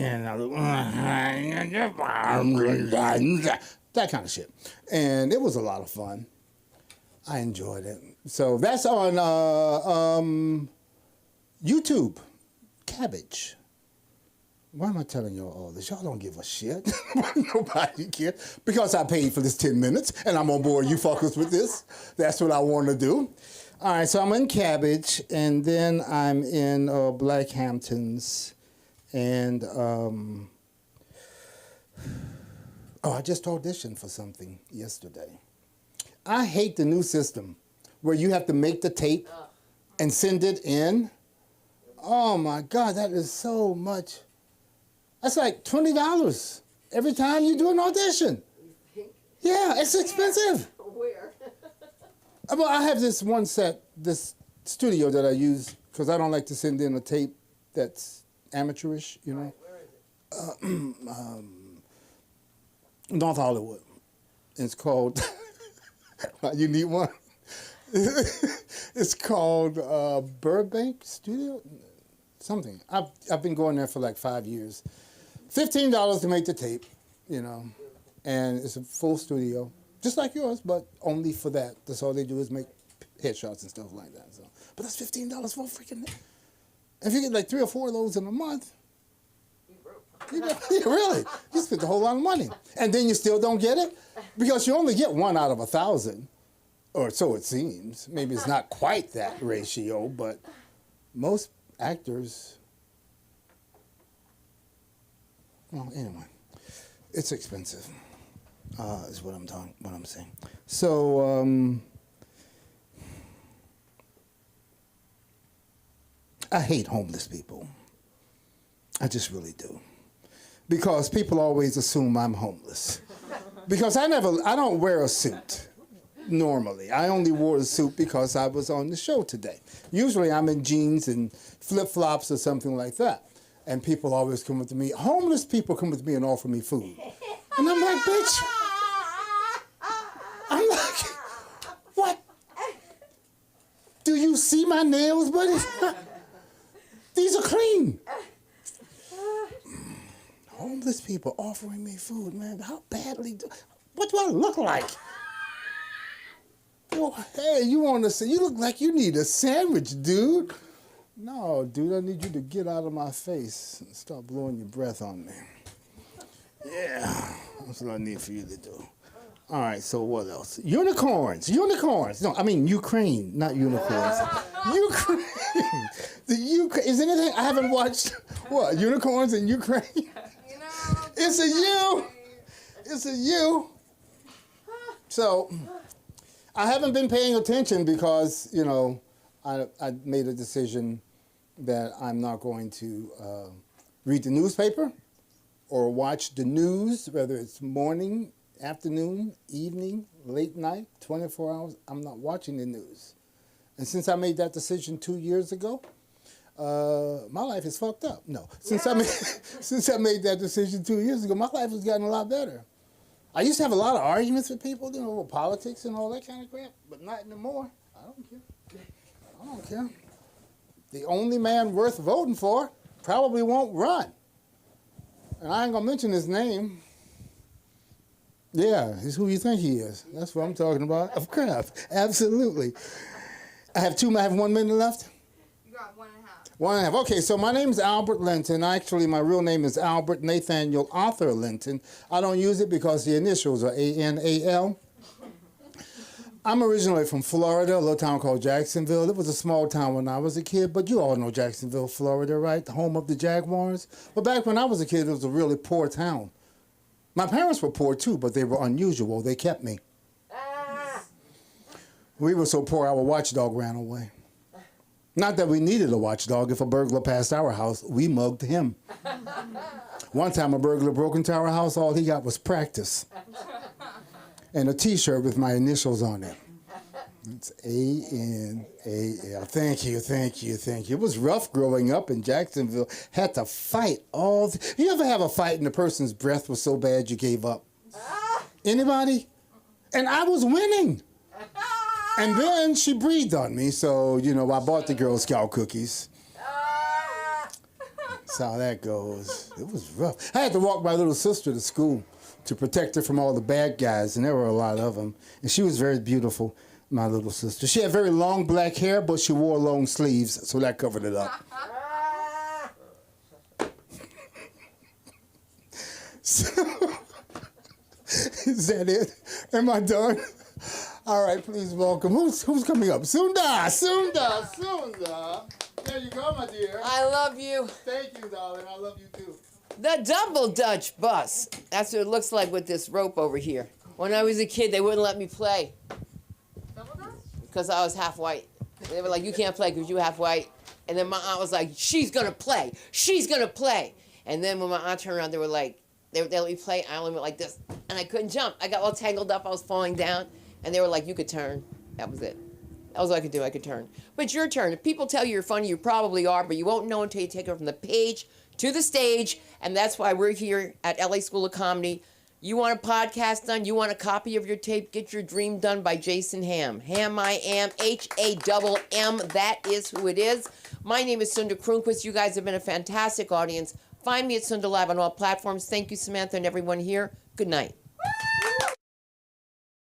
that kind of shit. And it was a lot of fun. I enjoyed it. So that's on YouTube. Cabbage. Why am I telling y'all all this? Y'all don't give a shit. Nobody cares. Because I paid for this 10 minutes and I'm on board you fuckers with this. That's what I want to do. All right, so I'm in Cabbage and then I'm in Blackhamptons and I just auditioned for something yesterday. I hate the new system where you have to make the tape and send it in. Oh my God, that is so much. That's like $20 every time you do an audition. Yeah, it's expensive. Where? Well, I have this this studio that I use because I don't like to send in a tape that's amateurish, Where is it? North Hollywood. It's called, you need one? It's called Burbank Studio, something. I've been going there for like 5 years. $15 to make the tape, and it's a full studio, just like yours, but only for that. That's all they do is make headshots and stuff like that. So, but that's $15 for a freaking. If you get like 3 or 4 of those in a month, yeah, really, you spent a whole lot of money, and then you still don't get it because you only get 1 out of 1,000, or so it seems. Maybe it's not quite that ratio, but most actors. Well, anyway, it's expensive. Is what I'm saying. So I hate homeless people. I just really do, because people always assume I'm homeless. Because I don't wear a suit normally. I only wore a suit because I was on the show today. Usually I'm in jeans and flip-flops or something like that. And people always come up to me, homeless people come up to me and offer me food. And I'm like, bitch. I'm like, what? Do you see my nails, buddy? These are clean. Homeless people offering me food, man. How badly what do I look like? Oh, hey, you look like you need a sandwich, dude. No, dude, I need you to get out of my face and stop blowing your breath on me. Yeah, that's what I need for you to do. All right, so what else? Unicorns. No, I mean Ukraine, not unicorns. Ukraine. Is anything I haven't watched? What, unicorns in Ukraine? It's a you. It's a you. So I haven't been paying attention because, I made a decision that I'm not going to read the newspaper or watch the news, whether it's morning, afternoon, evening, late night, 24 hours. I'm not watching the news. And since I made that decision 2 years ago, my life is fucked up. No, since I made that decision 2 years ago, my life has gotten a lot better. I used to have a lot of arguments with people, over politics and all that kind of crap, but not anymore. I don't care. The only man worth voting for probably won't run. And I ain't gonna mention his name. Yeah, he's who you think he is. That's what I'm talking about. Of crap, absolutely. I have 1 minute left. You got 1.5. 1.5. Okay, so my name is Albert Linton. Actually, my real name is Albert Nathaniel Arthur Linton. I don't use it because the initials are ANAL. I'm originally from Florida, a little town called Jacksonville. It was a small town when I was a kid, but you all know Jacksonville, Florida, right? The home of the Jaguars. But back when I was a kid, it was a really poor town. My parents were poor too, but they were unusual. They kept me. We were so poor, our watchdog ran away. Not that we needed a watchdog. If a burglar passed our house, we mugged him. One time a burglar broke into our house, all he got was practice. And a T-shirt with my initials on it. It's ANAL. Thank you. It was rough growing up in Jacksonville. Had to fight You ever have a fight and the person's breath was so bad you gave up? Anybody? And I was winning. And then she breathed on me, so, I bought the Girl Scout cookies. That's how that goes. It was rough. I had to walk my little sister to school to protect her from all the bad guys, and there were a lot of them. And she was very beautiful, my little sister. She had very long black hair, but she wore long sleeves, so that covered it up. So, is that it? Am I done? All right, please welcome. Who's coming up? Sunda. There you go, my dear. I love you. Thank you, darling. I love you too. The double Dutch bus. That's what it looks like with this rope over here. When I was a kid, they wouldn't let me play because I was half white. They were like, you can't play because you're half white. And then my aunt was like, she's going to play. She's going to play. And then when my aunt turned around, they were like, they let me play. I only went like this. And I couldn't jump. I got all tangled up. I was falling down. And they were like, you could turn. That was it. That was all I could do. I could turn. But it's your turn. If people tell you you're funny, you probably are, but you won't know until you take it from the page to the stage. And that's why we're here at LA School of Comedy. You want a podcast done? You want a copy of your tape? Get Your Dream Done by Jason Ham. Ham I am, H-A-M-M. That is who it is. My name is Sunda Kroonquist. You guys have been a fantastic audience. Find me at Sunda Live on all platforms. Thank you, Samantha, and everyone here. Good night.